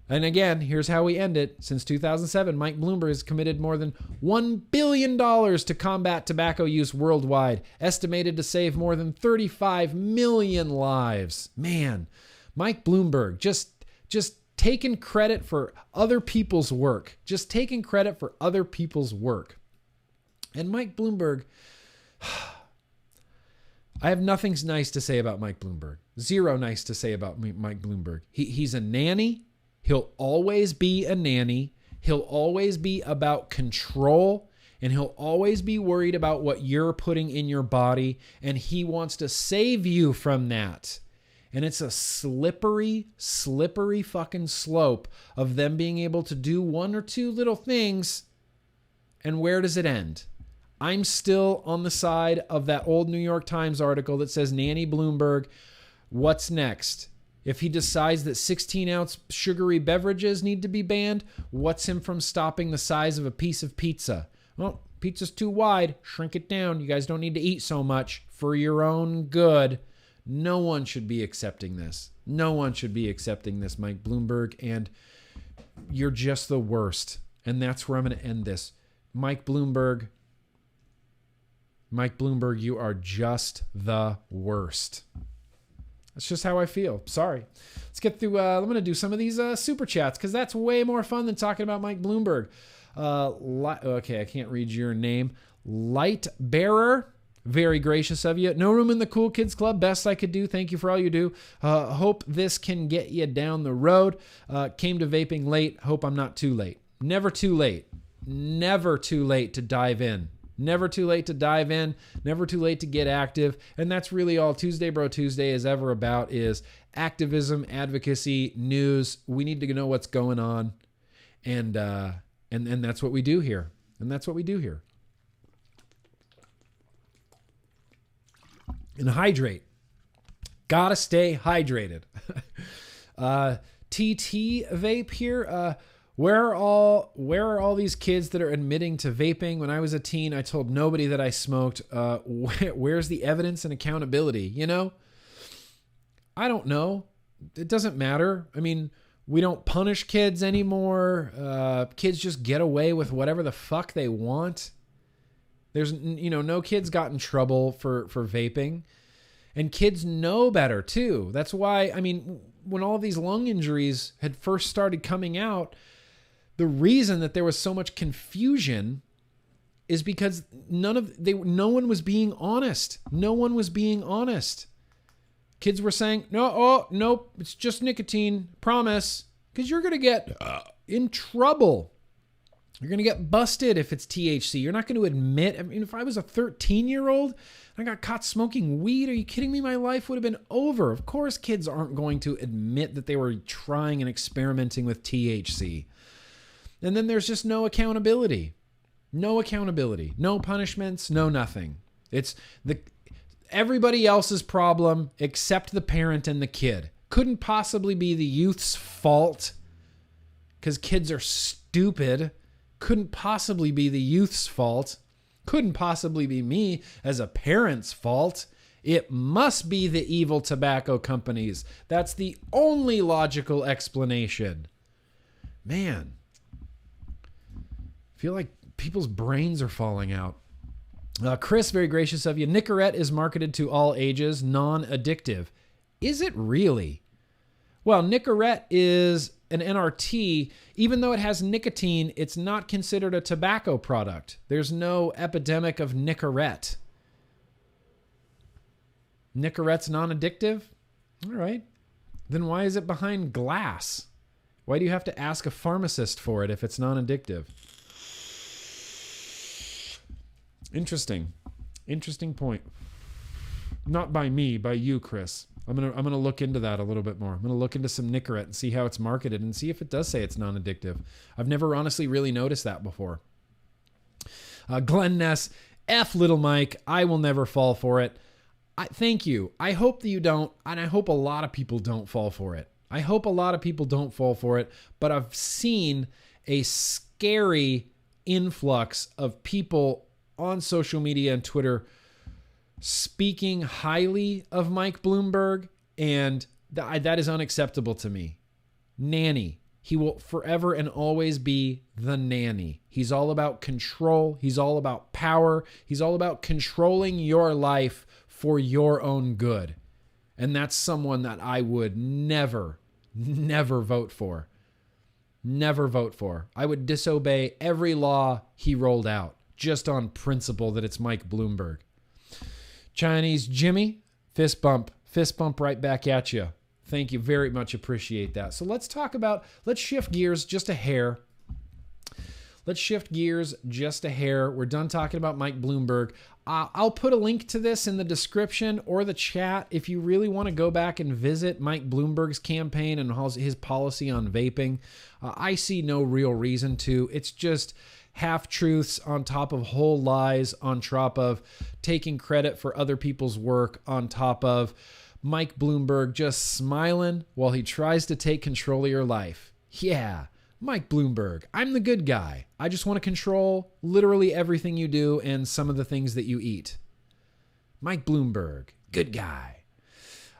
And again, here's how we end it. Since 2007, Mike Bloomberg has committed more than $1 billion to combat tobacco use worldwide, estimated to save more than 35 million lives. Man, Mike Bloomberg just taking credit for other people's work. Just taking credit for other people's work. And Mike Bloomberg, I have nothing nice to say about Mike Bloomberg. Zero nice to say about Mike Bloomberg. He's a nanny. He'll always be a nanny. He'll always be about control, and he'll always be worried about what you're putting in your body, and he wants to save you from that. And it's a slippery fucking slope of them being able to do one or two little things, and where does it end? I'm still on the side of that old New York Times article that says, Nanny Bloomberg, what's next? If he decides that 16-ounce sugary beverages need to be banned, what's him from stopping the size of a piece of pizza? Well, pizza's too wide. Shrink it down. You guys don't need to eat so much for your own good. No one should be accepting this. No one should be accepting this, Mike Bloomberg, and you're just the worst. And that's where I'm going to end this. Mike Bloomberg, you are just the worst. That's just how I feel. Sorry. Let's get through. I'm going to do some of these super chats because that's way more fun than talking about Mike Bloomberg. Okay, I can't read your name. Light Bearer. Very gracious of you. No room in the Cool Kids Club. Best I could do. Thank you for all you do. Hope this can get you down the road. Came to vaping late. Hope I'm not too late. Never too late. Never too late to dive in. Never too late to dive in. Never too late to get active. And that's really all Tuesday Bro Tuesday is ever about, is activism, advocacy, news. We need to know what's going on. And that's what we do here. And that's what we do here. And hydrate. Gotta stay hydrated. TT Vape here. Where are all these kids that are admitting to vaping? When I was a teen, I told nobody that I smoked. Where's the evidence and accountability? You know? I don't know. It doesn't matter. I mean, we don't punish kids anymore. Kids just get away with whatever the fuck they want. There's, no kids got in trouble for vaping. And kids know better, too. That's why, when all these lung injuries had first started coming out, the reason that there was so much confusion is because no one was being honest. No one was being honest. Kids were saying, nope, it's just nicotine, promise. Because you're going to get in trouble. You're going to get busted if it's THC. You're not going to admit. If I was a 13-year-old and I got caught smoking weed, are you kidding me? My life would have been over. Of course, kids aren't going to admit that they were trying and experimenting with THC. And then there's just no accountability. No accountability. No punishments. No nothing. It's everybody else's problem except the parent and the kid. Couldn't possibly be the youth's fault because kids are stupid. Couldn't possibly be the youth's fault. Couldn't possibly be me as a parent's fault. It must be the evil tobacco companies. That's the only logical explanation. Man. I feel like people's brains are falling out. Chris, very gracious of you. Nicorette is marketed to all ages, non-addictive. Is it really? Well, Nicorette is an NRT. Even though it has nicotine, it's not considered a tobacco product. There's no epidemic of Nicorette. Nicorette's non-addictive? All right. Then why is it behind glass? Why do you have to ask a pharmacist for it if it's non-addictive? Interesting point. Not by me, by you, Chris. I'm gonna look into that a little bit more. I'm gonna look into some Nicorette and see how it's marketed and see if it does say it's non-addictive. I've never honestly really noticed that before. Glenn Ness, F Little Mike, I will never fall for it. Thank you. I hope that you don't, and I hope a lot of people don't fall for it. But I've seen a scary influx of people on social media and Twitter speaking highly of Mike Bloomberg, and that is unacceptable to me. Nanny. He will forever and always be the nanny. He's all about control. He's all about power. He's all about controlling your life for your own good. And that's someone that I would never vote for. Never vote for. I would disobey every law he rolled out just on principle that it's Mike Bloomberg. Chinese Jimmy, fist bump right back at you. Thank you very much. Appreciate that. So let's shift gears just a hair. We're done talking about Mike Bloomberg. I'll put a link to this in the description or the chat if you really want to go back and visit Mike Bloomberg's campaign and his policy on vaping. I see no real reason to. It's just half-truths on top of whole lies, on top of taking credit for other people's work, on top of Mike Bloomberg just smiling while he tries to take control of your life. Yeah, Mike Bloomberg, I'm the good guy. I just want to control literally everything you do and some of the things that you eat. Mike Bloomberg, good guy.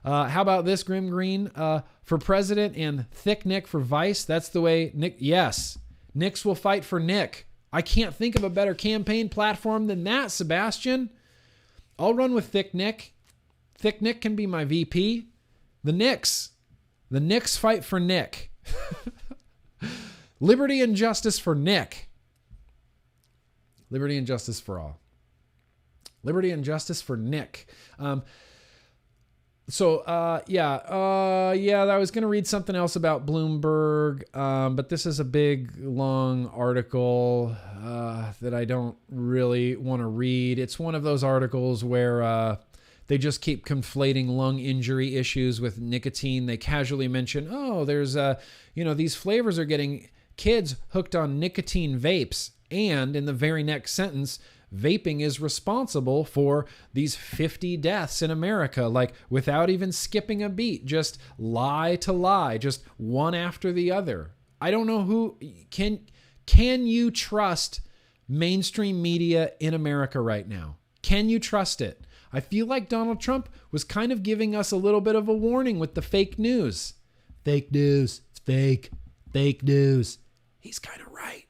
How about this, GrimmGreen? For president and Thick Nick for vice, that's the way Nick... Yes, Nicks will fight for Nick. I can't think of a better campaign platform than that, Sebastian. I'll run with Thick Nick. Thick Nick can be my VP. The Knicks. The Knicks fight for Nick. Liberty and justice for Nick. Liberty and justice for all. Liberty and justice for Nick. I was going to read something else about Bloomberg, but this is a big, long article that I don't really want to read. It's one of those articles where they just keep conflating lung injury issues with nicotine. They casually mention, there's, these flavors are getting kids hooked on nicotine vapes. And in the very next sentence, vaping is responsible for these 50 deaths in America, like without even skipping a beat, just lie to lie, just one after the other. I don't know who can you trust mainstream media in America right now? Can you trust it? I feel like Donald Trump was kind of giving us a little bit of a warning with the fake news. Fake news. It's fake. Fake news. He's kind of right.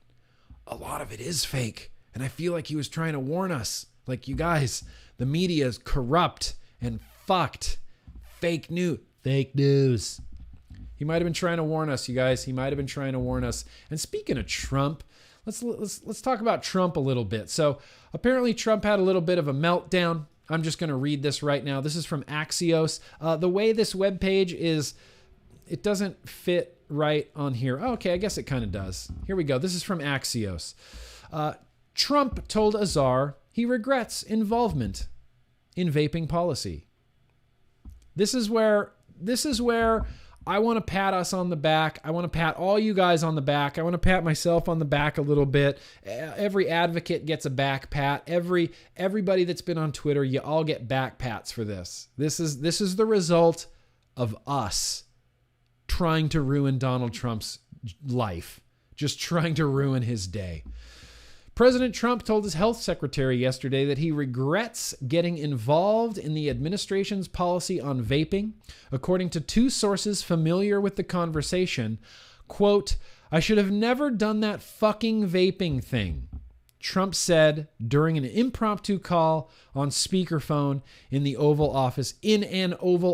A lot of it is fake. And I feel like he was trying to warn us. Like, you guys, the media is corrupt and fucked. Fake news. Fake news. He might have been trying to warn us, you guys. He might have been trying to warn us. And speaking of Trump, let's talk about Trump a little bit. So apparently Trump had a little bit of a meltdown. I'm just going to read this right now. This is from Axios. The way this webpage is, it doesn't fit right on here. Oh, okay, I guess it kind of does. Here we go. This is from Axios. Trump told Azar he regrets involvement in vaping policy. This is where I want to pat us on the back. I want to pat all you guys on the back. I want to pat myself on the back a little bit. Every advocate gets a back pat. Everybody that's been on Twitter, you all get back pats for this. This is the result of us trying to ruin Donald Trump's life, just trying to ruin his day. President Trump told his health secretary yesterday that he regrets getting involved in the administration's policy on vaping. According to two sources familiar with the conversation, quote, "I should have never done that fucking vaping thing," Trump said during an impromptu call on speakerphone in an Oval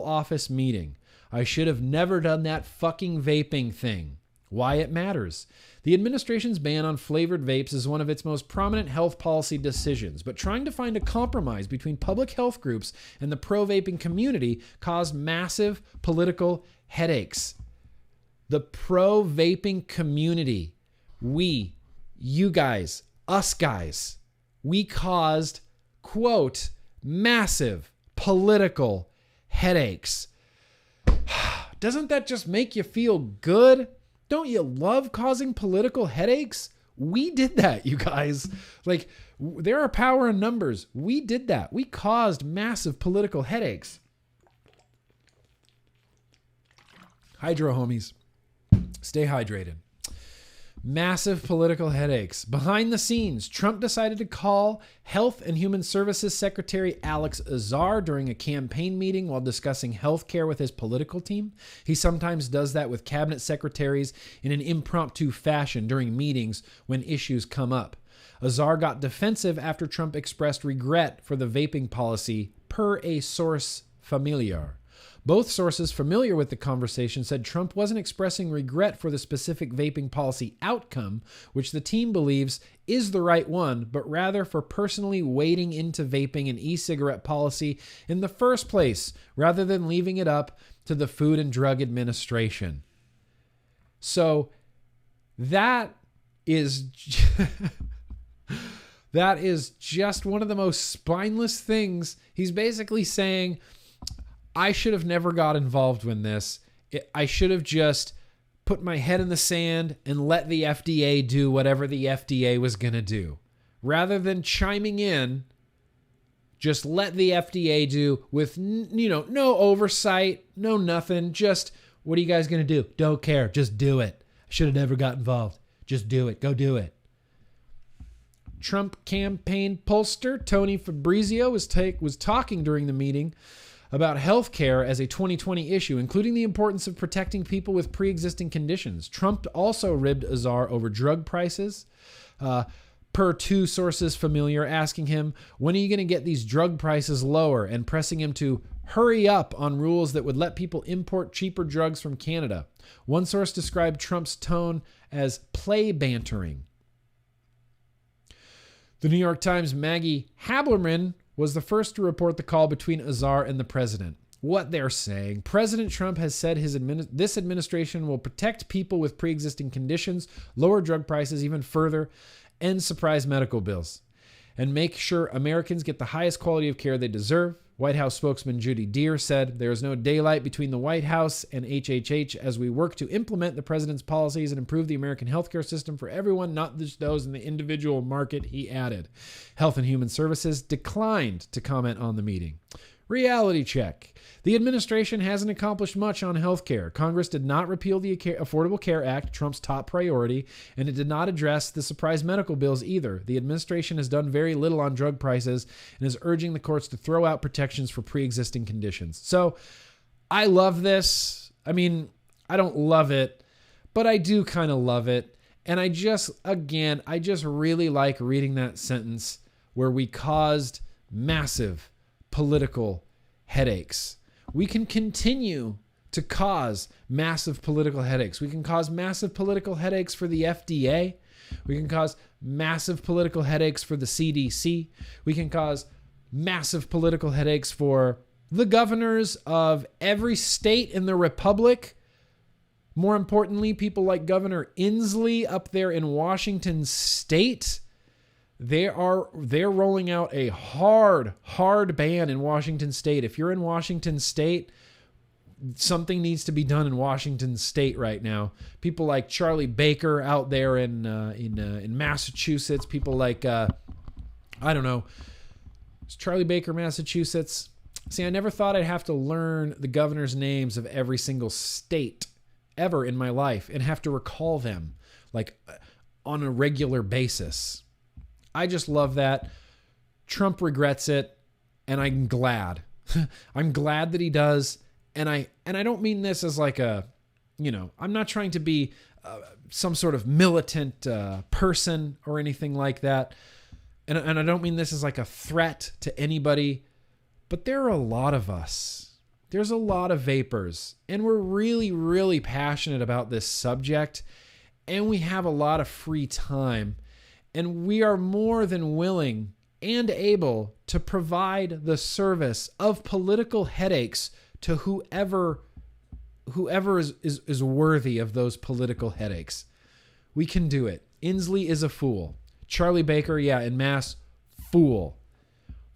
Office meeting. "I should have never done that fucking vaping thing." Why it matters. The administration's ban on flavored vapes is one of its most prominent health policy decisions, but trying to find a compromise between public health groups and the pro-vaping community caused massive political headaches. The pro-vaping community, you guys, us guys, we caused, quote, massive political headaches. Doesn't that just make you feel good? Don't you love causing political headaches? We did that, you guys. Like, there are power in numbers. We did that. We caused massive political headaches. Hydro, homies. Stay hydrated. Massive political headaches. Behind the scenes, Trump decided to call Health and Human Services Secretary Alex Azar during a campaign meeting while discussing health care with his political team. He sometimes does that with cabinet secretaries in an impromptu fashion during meetings when issues come up. Azar got defensive after Trump expressed regret for the vaping policy, per a source familiar. Both sources familiar with the conversation said Trump wasn't expressing regret for the specific vaping policy outcome, which the team believes is the right one, but rather for personally wading into vaping and e-cigarette policy in the first place, rather than leaving it up to the Food and Drug Administration. So that is just one of the most spineless things. He's basically saying, I should have never got involved in this. I should have just put my head in the sand and let the FDA do whatever the FDA was going to do. Rather than chiming in, just let the FDA do with, no oversight, no nothing. Just, what are you guys going to do? Don't care. Just do it. I should have never got involved. Just do it. Go do it. Trump campaign pollster Tony Fabrizio was talking during the meeting about health care as a 2020 issue, including the importance of protecting people with pre-existing conditions. Trump also ribbed Azar over drug prices. per two sources familiar, asking him, when are you going to get these drug prices lower, and pressing him to hurry up on rules that would let people import cheaper drugs from Canada. One source described Trump's tone as play bantering. The New York Times' Maggie Haberman was the first to report the call between Azar and the president. What they're saying: President Trump has said this administration will protect people with pre-existing conditions, lower drug prices even further, end surprise medical bills, and make sure Americans get the highest quality of care they deserve. White House spokesman Judy Deere said, there is no daylight between the White House and HHH as we work to implement the president's policies and improve the American healthcare system for everyone, not just those in the individual market, he added. Health and Human Services declined to comment on the meeting. Reality check. The administration hasn't accomplished much on health care. Congress did not repeal the Affordable Care Act, Trump's top priority, and it did not address the surprise medical bills either. The administration has done very little on drug prices and is urging the courts to throw out protections for pre-existing conditions. So I love this. I mean, I don't love it, but I do kind of love it. And I just really like reading that sentence where we caused massive political headaches. We can continue to cause massive political headaches. We can cause massive political headaches for the FDA. We can cause massive political headaches for the CDC. We can cause massive political headaches for the governors of every state in the republic. More importantly, people like Governor Inslee up there in Washington State. They're rolling out a hard ban in Washington State. If you're in Washington State, something needs to be done in Washington State right now. People like Charlie Baker out there in Massachusetts. People like it's Charlie Baker, Massachusetts. See, I never thought I'd have to learn the governor's names of every single state ever in my life and have to recall them like on a regular basis. I just love that. Trump regrets it, and I'm glad. I'm glad that he does, and I don't mean this as like a, I'm not trying to be some sort of militant person or anything like that, and I don't mean this as like a threat to anybody, but there are a lot of us. There's a lot of vapers, and we're really, really passionate about this subject, and we have a lot of free time. And we are more than willing and able to provide the service of political headaches to whoever is worthy of those political headaches. We can do it. Inslee is a fool. Charlie Baker, in Mass, fool.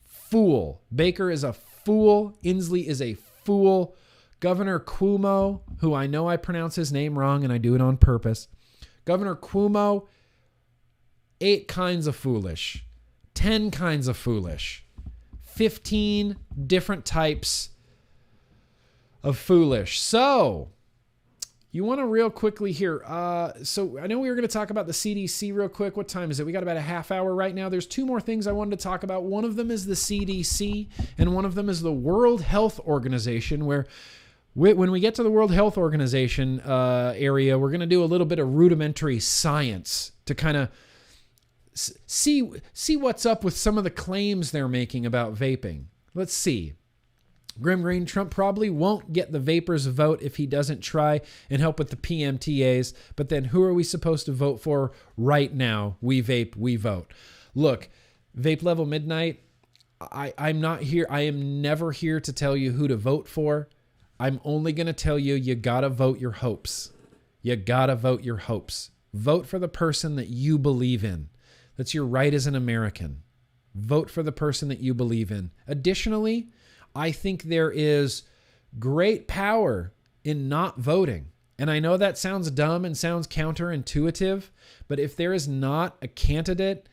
Fool. Baker is a fool. Inslee is a fool. Governor Cuomo, who I know I pronounce his name wrong and I do it on purpose. Governor Cuomo, 8 kinds of foolish, 10 kinds of foolish, 15 different types of foolish. So you want to real quickly here. So I know we were going to talk about the CDC real quick. What time is it? We got about a half hour right now. There's 2 more things I wanted to talk about. One of them is the CDC and one of them is the World Health Organization, where when we get to the World Health Organization area, we're going to do a little bit of rudimentary science to kind of see what's up with some of the claims they're making about vaping. Let's see. GrimmGreen: Trump probably won't get the Vapers vote if he doesn't try and help with the PMTAs, but then who are we supposed to vote for right now? We vape, we vote. Look, Vape Level Midnight, I'm not here. I am never here to tell you who to vote for. I'm only going to tell you, you got to vote your hopes. You got to vote your hopes. Vote for the person that you believe in. That's your right as an American. Vote for the person that you believe in. Additionally, I think there is great power in not voting. And I know that sounds dumb and sounds counterintuitive, but if there is not a candidate,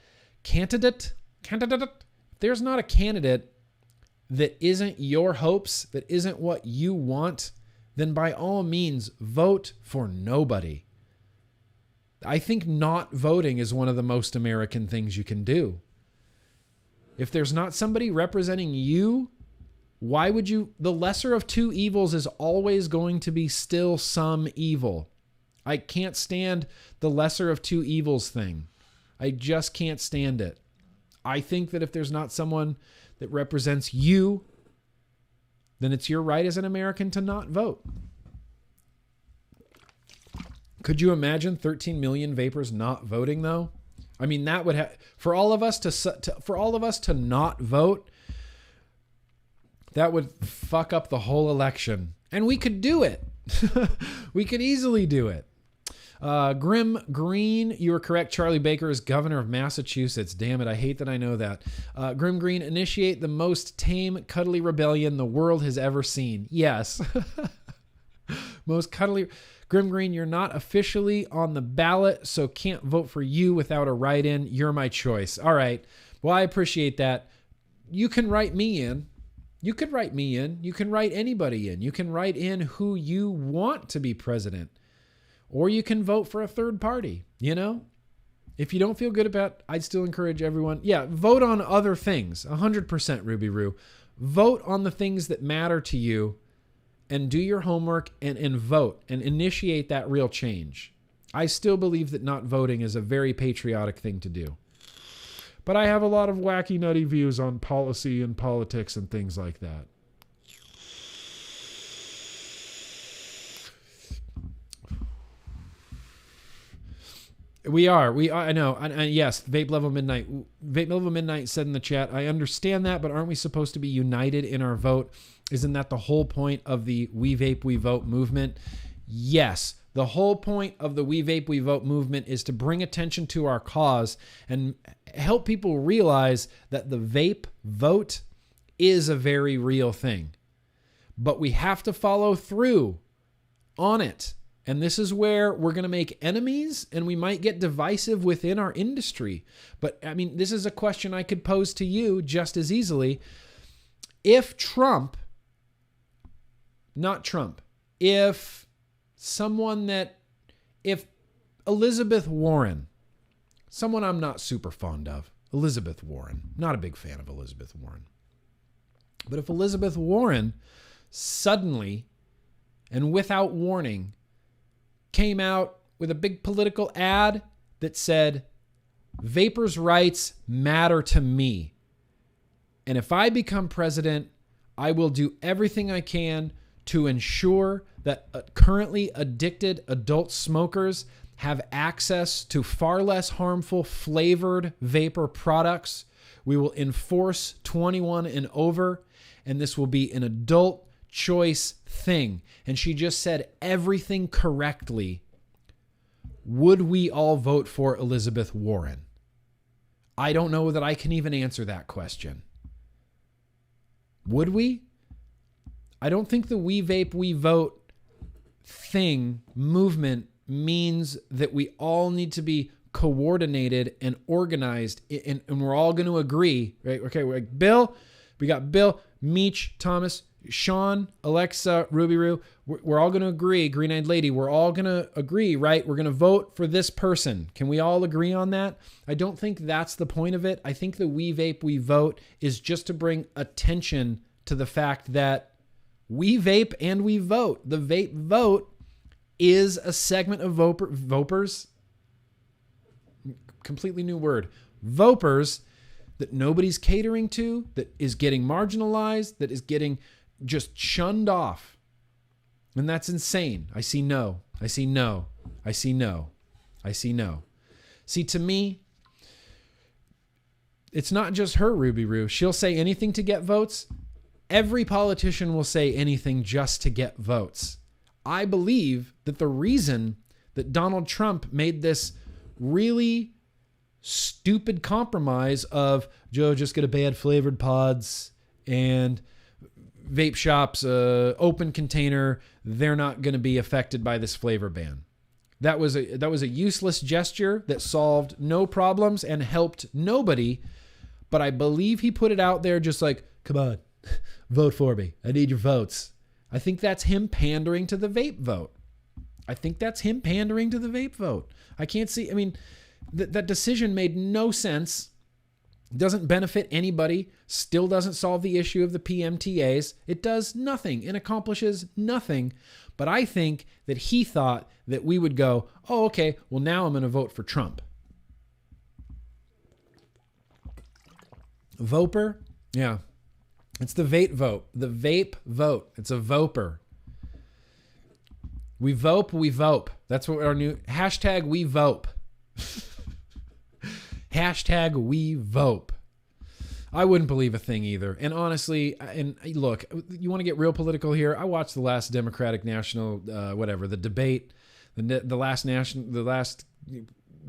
there's not a candidate that isn't your hopes, that isn't what you want, then by all means, vote for nobody. I think not voting is one of the most American things you can do. If there's not somebody representing you, why would you? The lesser of two evils is always going to be still some evil. I can't stand the lesser of two evils thing. I just can't stand it. I think that if there's not someone that represents you, then it's your right as an American to not vote. Could you imagine 13 million vapers not voting though? I mean, that would have, for all of us to not vote, that would fuck up the whole election. And we could do it. We could easily do it. GrimmGreen, you were correct. Charlie Baker is governor of Massachusetts. Damn it, I hate that I know that. GrimmGreen, initiate the most tame, cuddly rebellion the world has ever seen. Yes. Most cuddly. GrimmGreen, you're not officially on the ballot, so can't vote for you without a write-in. You're my choice. All right. Well, I appreciate that. You can write me in. You could write me in. You can write anybody in. You can write in who you want to be president. Or you can vote for a third party, you know? If you don't feel good about it, I'd still encourage everyone. Yeah, vote on other things. 100% Ruby Roo. Vote on the things that matter to you and do your homework and vote and initiate that real change. I still believe that not voting is a very patriotic thing to do. But I have a lot of wacky, nutty views on policy and politics and things like that. I know. And yes, Vape Level Midnight said in the chat, I understand that, but aren't we supposed to be united in our vote? Isn't that the whole point of the We Vape, We Vote movement? Yes. The whole point of the We Vape, We Vote movement is to bring attention to our cause and help people realize that the vape vote is a very real thing. But we have to follow through on it. And this is where we're going to make enemies and we might get divisive within our industry. But I mean, this is a question I could pose to you just as easily. If Elizabeth Warren, someone I'm not super fond of, Elizabeth Warren, not a big fan of Elizabeth Warren. But if Elizabeth Warren suddenly and without warning came out with a big political ad that said, vapers' rights matter to me. And if I become president, I will do everything I can to ensure that currently addicted adult smokers have access to far less harmful flavored vapor products. We will enforce 21 and over, and this will be an adult choice thing. And she just said everything correctly. Would we all vote for Elizabeth Warren? I don't know that I can even answer that question. Would we? I don't think the We Vape, We Vote movement means that we all need to be coordinated and organized and we're all going to agree, right? Okay, we're like Bill, we got Bill, Meech, Thomas, Sean, Alexa, Ruby Roo. We're all going to agree, Green-Eyed Lady, we're all going to agree, right? We're going to vote for this person. Can we all agree on that? I don't think that's the point of it. I think the We Vape, We Vote is just to bring attention to the fact that we vape and we vote. The vape vote is a segment of vopers. Completely new word. Vopers that nobody's catering to, that is getting marginalized, that is getting just shunned off. And that's insane. I see no. I see no. I see no. I see no. See, to me, it's not just her, Ruby Roo. She'll say anything to get votes. Every politician will say anything just to get votes. I believe that the reason that Donald Trump made this really stupid compromise of Joe, just get a bad flavored pods and vape shops, open container, they're not going to be affected by this flavor ban. That was a useless gesture that solved no problems and helped nobody. But I believe he put it out there just like, come on, vote for me. I need your votes. I think that's him pandering to the vape vote. I can't see. I mean, that decision made no sense. Doesn't benefit anybody. Still doesn't solve the issue of the PMTAs. It does nothing and accomplishes nothing. But I think that he thought that we would go, oh, okay, well, now I'm going to vote for Trump. Voper? Yeah. It's the vape vote. The vape vote. It's a Voper. We vope, we vope. That's what our new hashtag we vope. Hashtag we vope. I wouldn't believe a thing either. And honestly, and look, you want to get real political here? I watched the last Democratic National, the debate, the last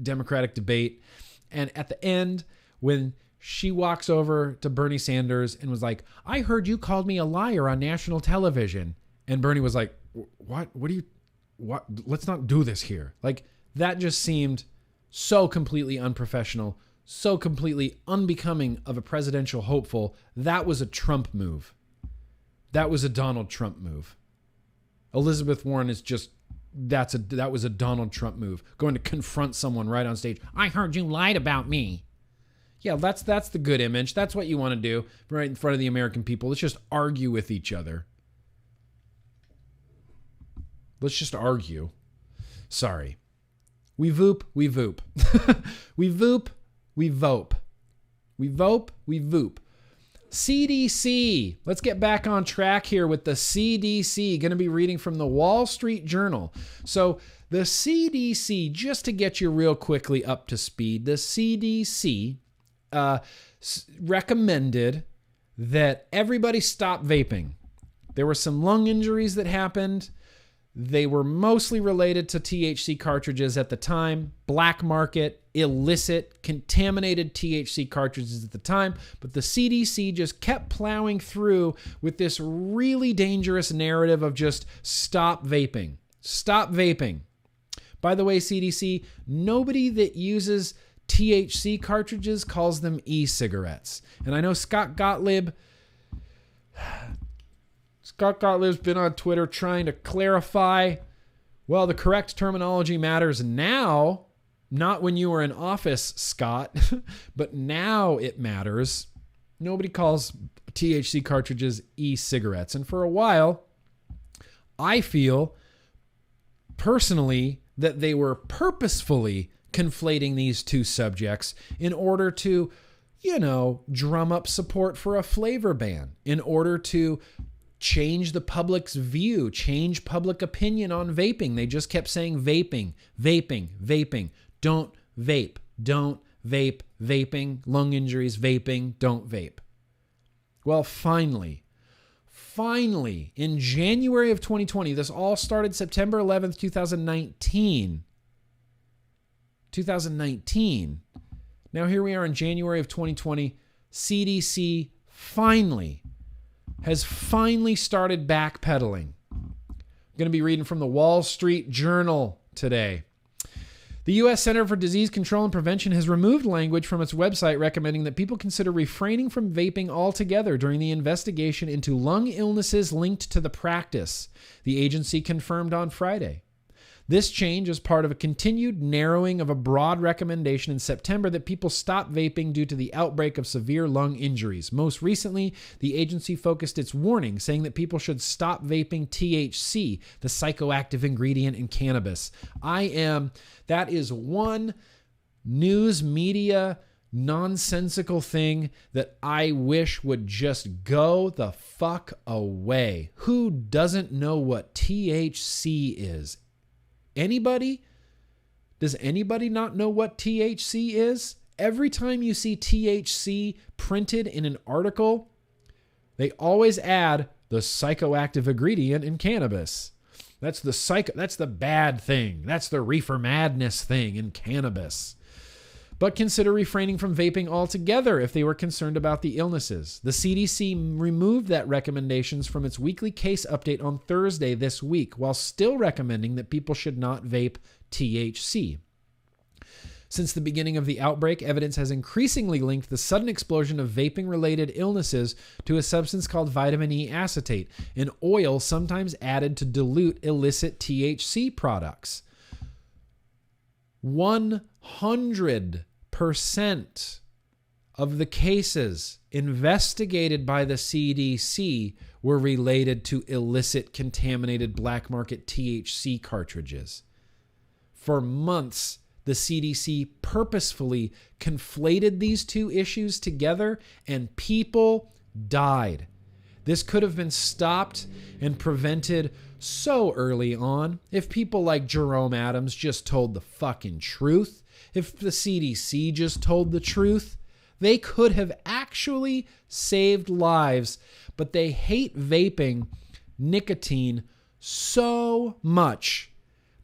Democratic debate. And at the end, when she walks over to Bernie Sanders and was like, I heard you called me a liar on national television. And Bernie was like, what? What? Let's not do this here. Like, that just seemed so completely unprofessional, so completely unbecoming of a presidential hopeful. That was a Trump move. That was a Donald Trump move. Elizabeth Warren is just, that was a Donald Trump move. Going to confront someone right on stage. I heard you lied about me. Yeah, that's the good image. That's what you want to do right in front of the American people. Let's just argue with each other. Let's just argue. Sorry. We voop, we voop. We voop, we vope. We vope, we voop. CDC. Let's get back on track here with the CDC. Going to be reading from the Wall Street Journal. So the CDC, just to get you real quickly up to speed, the CDC recommended that everybody stop vaping. There were some lung injuries that happened. They were mostly related to THC cartridges at the time, black market, illicit, contaminated THC cartridges at the time. But the CDC just kept plowing through with this really dangerous narrative of just stop vaping. Stop vaping. By the way, CDC, nobody that uses THC cartridges calls them e-cigarettes. And I know Scott Gottlieb's been on Twitter trying to clarify, well, the correct terminology matters now, not when you were in office, Scott, but now it matters. Nobody calls THC cartridges e-cigarettes. And for a while, I feel personally that they were purposefully conflating these two subjects in order to, drum up support for a flavor ban, in order to change the public's view, change public opinion on vaping. They just kept saying vaping, vaping, vaping. Don't vape, don't vape, vaping, lung injuries, vaping, don't vape. Well, finally, in January of 2020, this all started September 11th, 2019. Now here we are in January of 2020. CDC has finally started backpedaling. I'm going to be reading from the Wall Street Journal today. The U.S. Center for Disease Control and Prevention has removed language from its website recommending that people consider refraining from vaping altogether during the investigation into lung illnesses linked to the practice, the agency confirmed on Friday. This change is part of a continued narrowing of a broad recommendation in September that people stop vaping due to the outbreak of severe lung injuries. Most recently, the agency focused its warning, saying that people should stop vaping THC, the psychoactive ingredient in cannabis. That is one news media nonsensical thing that I wish would just go the fuck away. Who doesn't know what THC is? Anybody? Does anybody not know what THC is? Every time you see THC printed in an article, they always add the psychoactive ingredient in cannabis. That's the bad thing. That's the reefer madness thing in cannabis. But consider refraining from vaping altogether if they were concerned about the illnesses. The CDC removed that recommendations from its weekly case update on Thursday this week, while still recommending that people should not vape THC. Since the beginning of the outbreak, evidence has increasingly linked the sudden explosion of vaping-related illnesses to a substance called vitamin E acetate, an oil sometimes added to dilute illicit THC products. 100% of the cases investigated by the CDC were related to illicit contaminated black market THC cartridges. For months, the CDC purposefully conflated these two issues together and people died. This could have been stopped and prevented so early on if people like Jerome Adams just told the fucking truth. If the CDC just told the truth, they could have actually saved lives, but they hate vaping nicotine so much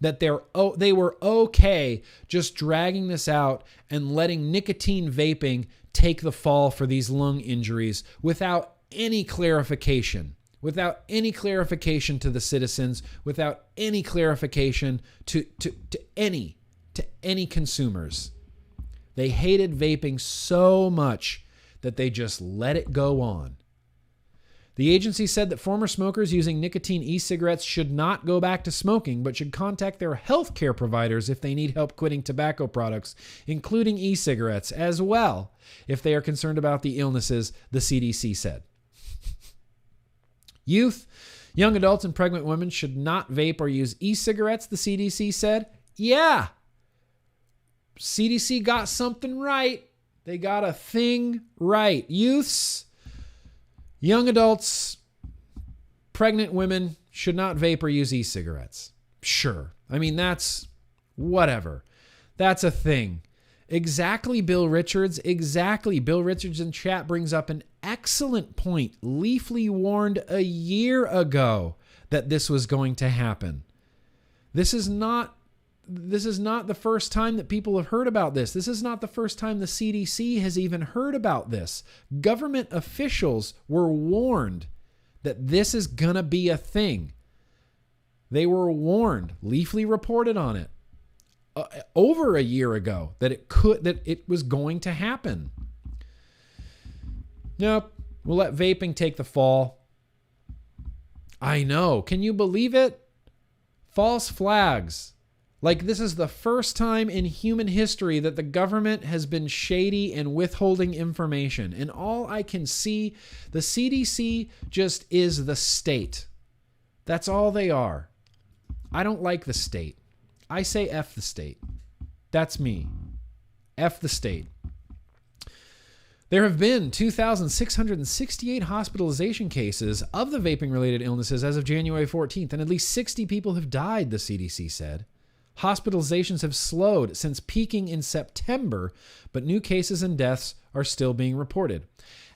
that they were okay just dragging this out and letting nicotine vaping take the fall for these lung injuries without any clarification to the citizens, without any clarification to any consumers. They hated vaping so much that they just let it go on. The agency said that former smokers using nicotine e-cigarettes should not go back to smoking, but should contact their healthcare providers if they need help quitting tobacco products, including e-cigarettes, as well, if they are concerned about the illnesses, the CDC said. Youth, young adults, and pregnant women should not vape or use e-cigarettes, the CDC said. Yeah. CDC got something right. They got a thing right. Youths, young adults, pregnant women should not vape or use e-cigarettes. Sure. I mean, that's whatever. That's a thing. Exactly, Bill Richards. Exactly. Bill Richards in chat brings up an excellent point. Leafly warned a year ago that this was going to happen. This is not the first time that people have heard about this. This is not the first time the CDC has even heard about this. Government officials were warned that this is going to be a thing. They were warned. Leafly reported on it over a year ago that it was going to happen. Nope. We'll let vaping take the fall. I know. Can you believe it? False flags. Like, this is the first time in human history that the government has been shady and withholding information. And all I can see, the CDC just is the state. That's all they are. I don't like the state. I say F the state. That's me. F the state. There have been 2,668 hospitalization cases of the vaping-related illnesses as of January 14th, and at least 60 people have died, the CDC said. Hospitalizations have slowed since peaking in September, but new cases and deaths are still being reported.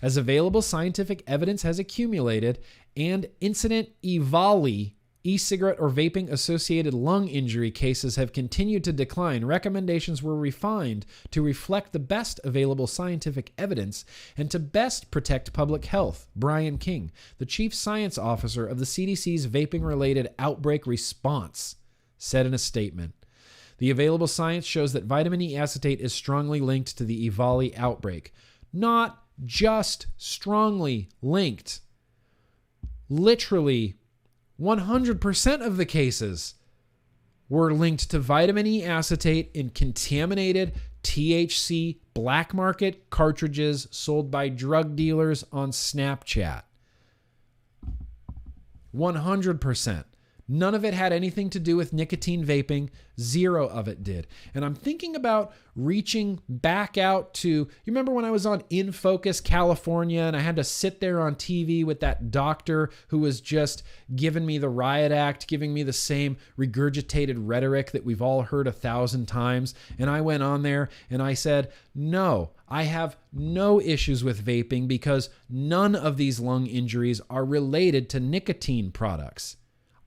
As available scientific evidence has accumulated and incident EVALI, e-cigarette or vaping-associated lung injury cases have continued to decline, recommendations were refined to reflect the best available scientific evidence and to best protect public health, Brian King, the chief science officer of the CDC's vaping-related outbreak response, said in a statement. The available science shows that vitamin E acetate is strongly linked to the EVALI outbreak. Not just strongly linked. Literally, 100% of the cases were linked to vitamin E acetate in contaminated THC black market cartridges sold by drug dealers on Snapchat. 100%. None of it had anything to do with nicotine vaping. Zero of it did. And I'm thinking about reaching back out to, you remember when I was on In Focus, California, and I had to sit there on TV with that doctor who was just giving me the riot act, giving me the same regurgitated rhetoric that we've all heard 1,000 times. And I went on there and I said, no, I have no issues with vaping because none of these lung injuries are related to nicotine products.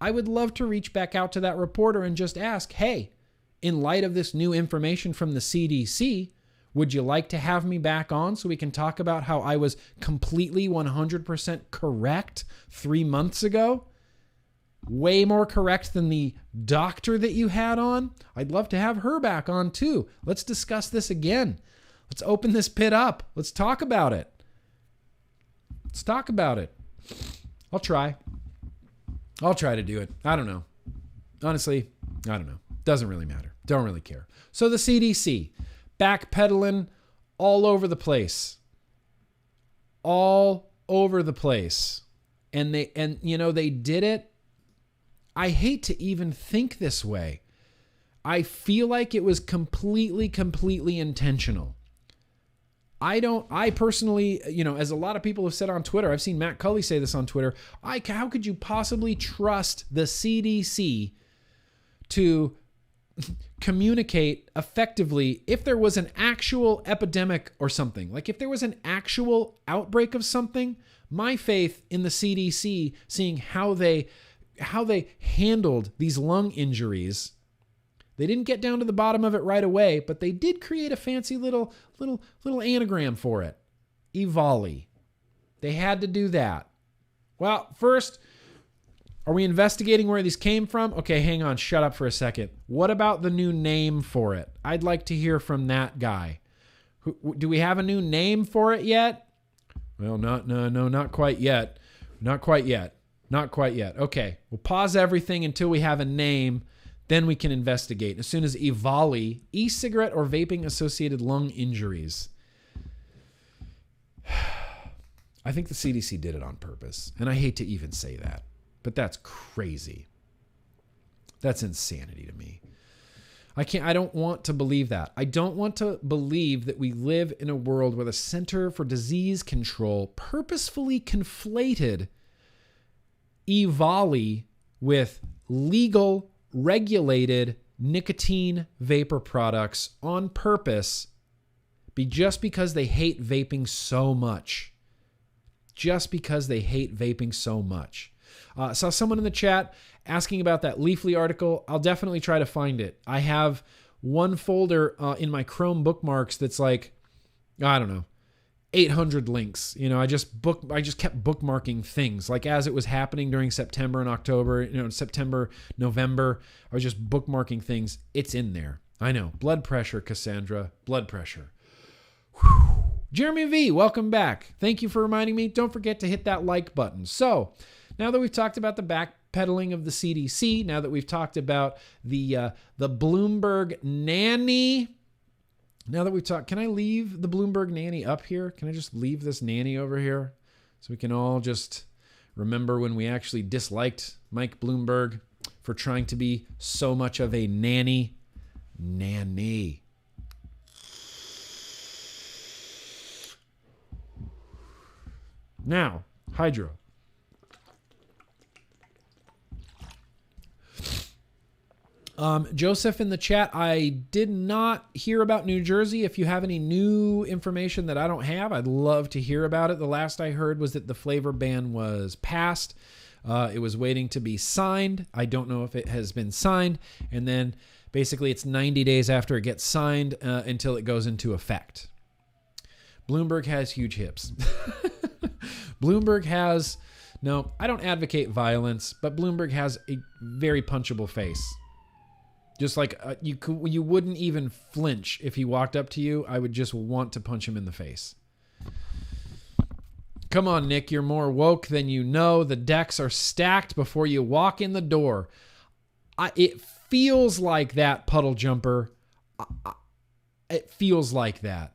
I would love to reach back out to that reporter and just ask, hey, in light of this new information from the CDC, would you like to have me back on so we can talk about how I was completely 100% correct 3 months ago? Way more correct than the doctor that you had on? I'd love to have her back on too. Let's discuss this again. Let's open this pit up. Let's talk about it. Let's talk about it. I'll try to do it. I don't know. Honestly, I don't know. Doesn't really matter. Don't really care. So the CDC, backpedaling all over the place. All over the place. And they did it. I hate to even think this way. I feel like it was completely intentional. I personally, as a lot of people have said on Twitter, I've seen Matt Cully say this on Twitter, how could you possibly trust the CDC to communicate effectively if there was an actual epidemic or something? Like if there was an actual outbreak of something, my faith in the CDC, seeing how they handled these lung injuries, they didn't get down to the bottom of it right away, but they did create a fancy little anagram for it. EVALI. They had to do that. Well, first, are we investigating where these came from? Okay, hang on. Shut up for a second. What about the new name for it? I'd like to hear from that guy. Do we have a new name for it yet? Well, not quite yet. Not quite yet. Okay, we'll pause everything until we have a name. Then we can investigate. As soon as EVALI, e-cigarette or vaping associated lung injuries. I think the CDC did it on purpose. And I hate to even say that, but that's crazy. That's insanity to me. I don't want to believe that. I don't want to believe that we live in a world where the Center for Disease Control purposefully conflated EVALI with legal regulated nicotine vapor products on purpose just because they hate vaping so much. Just because they hate vaping so much. Saw someone in the chat asking about that Leafly article. I'll definitely try to find it. I have one folder in my Chrome bookmarks that's like, I don't know, 800 links. I just kept bookmarking things like as it was happening during September and October, September, November, I was just bookmarking things. It's in there. I know. Blood pressure, Cassandra, blood pressure. Whew. Jeremy V, welcome back. Thank you for reminding me. Don't forget to hit that like button. So now that we've talked about the backpedaling of the CDC, now that we've talked about the Bloomberg NANNY, now that we've talked, can I leave the Bloomberg NANNY up here? Can I just leave this nanny over here so we can all just remember when we actually disliked Mike Bloomberg for trying to be so much of a nanny? Nanny. Now, hydro. Joseph in the chat, I did not hear about New Jersey. If you have any new information that I don't have, I'd love to hear about it. The last I heard was that the flavor ban was passed. It was waiting to be signed. I don't know if it has been signed. And then basically it's 90 days after it gets signed until it goes into effect. Bloomberg has huge hips. Bloomberg has, no, I don't advocate violence, but Bloomberg has a very punchable face. Just like you wouldn't even flinch if he walked up to you. I would just want to punch him in the face. Come on, Nick. You're more woke than you know. The decks are stacked before you walk in the door. It feels like that, Puddle Jumper. It feels like that.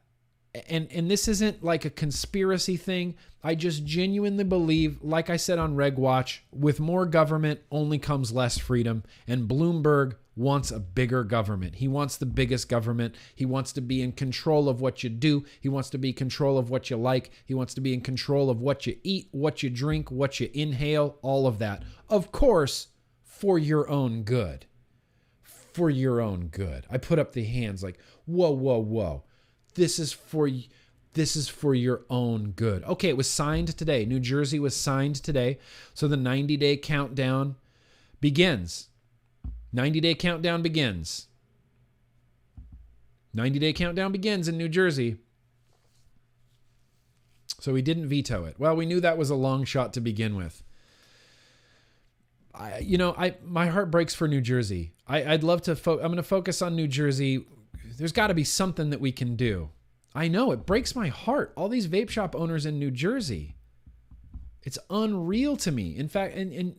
And this isn't like a conspiracy thing. I just genuinely believe, like I said on Reg Watch, with more government only comes less freedom. And Bloomberg wants a bigger government. He wants the biggest government. He wants to be in control of what you do. He wants to be in control of what you like. He wants to be in control of what you eat, what you drink, what you inhale, all of that. Of course, for your own good. For your own good. I put up the hands like, whoa. This is for your own good. Okay, it was signed today. New Jersey was signed today. So the 90-day countdown begins. 90-day countdown begins. 90-day countdown begins in New Jersey. So we didn't veto it. Well, we knew that was a long shot to begin with. My heart breaks for New Jersey. I'd love to I'm going to focus on New Jersey. There's got to be something that we can do. I know, it breaks my heart. All these vape shop owners in New Jersey. It's unreal to me. In fact, and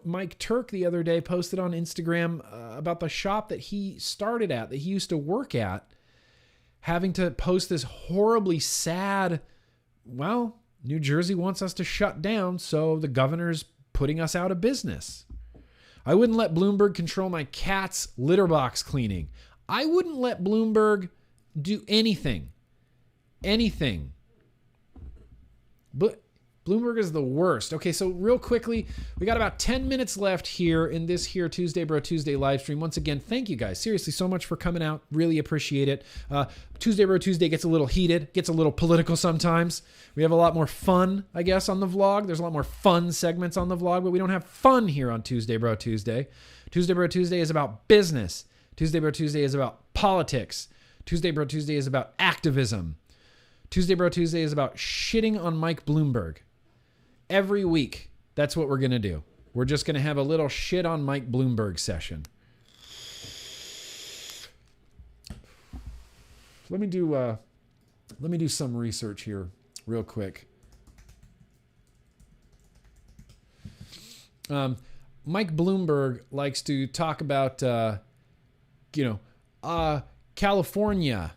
Mike Turk the other day posted on Instagram about the shop that he started at, that he used to work at, having to post this horribly sad, well, New Jersey wants us to shut down, so the governor's putting us out of business. I wouldn't let Bloomberg control my cat's litter box cleaning. I wouldn't let Bloomberg do anything. Anything. But Bloomberg is the worst. Okay, so real quickly, we got about 10 minutes left here in this here Tuesday Bro Tuesday live stream. Once again, thank you guys seriously so much for coming out. Really appreciate it. Tuesday Bro Tuesday gets a little heated, gets a little political sometimes. We have a lot more fun, I guess, on the vlog. There's a lot more fun segments on the vlog, but we don't have fun here on Tuesday Bro Tuesday. Tuesday Bro Tuesday is about business. Tuesday Bro Tuesday is about politics. Tuesday Bro Tuesday is about activism. Tuesday Bro Tuesday is about shitting on Mike Bloomberg. Every week, that's what we're going to do. We're just going to have a little shit on Mike Bloomberg session. Let me do some research here real quick. Mike Bloomberg likes to talk about, California.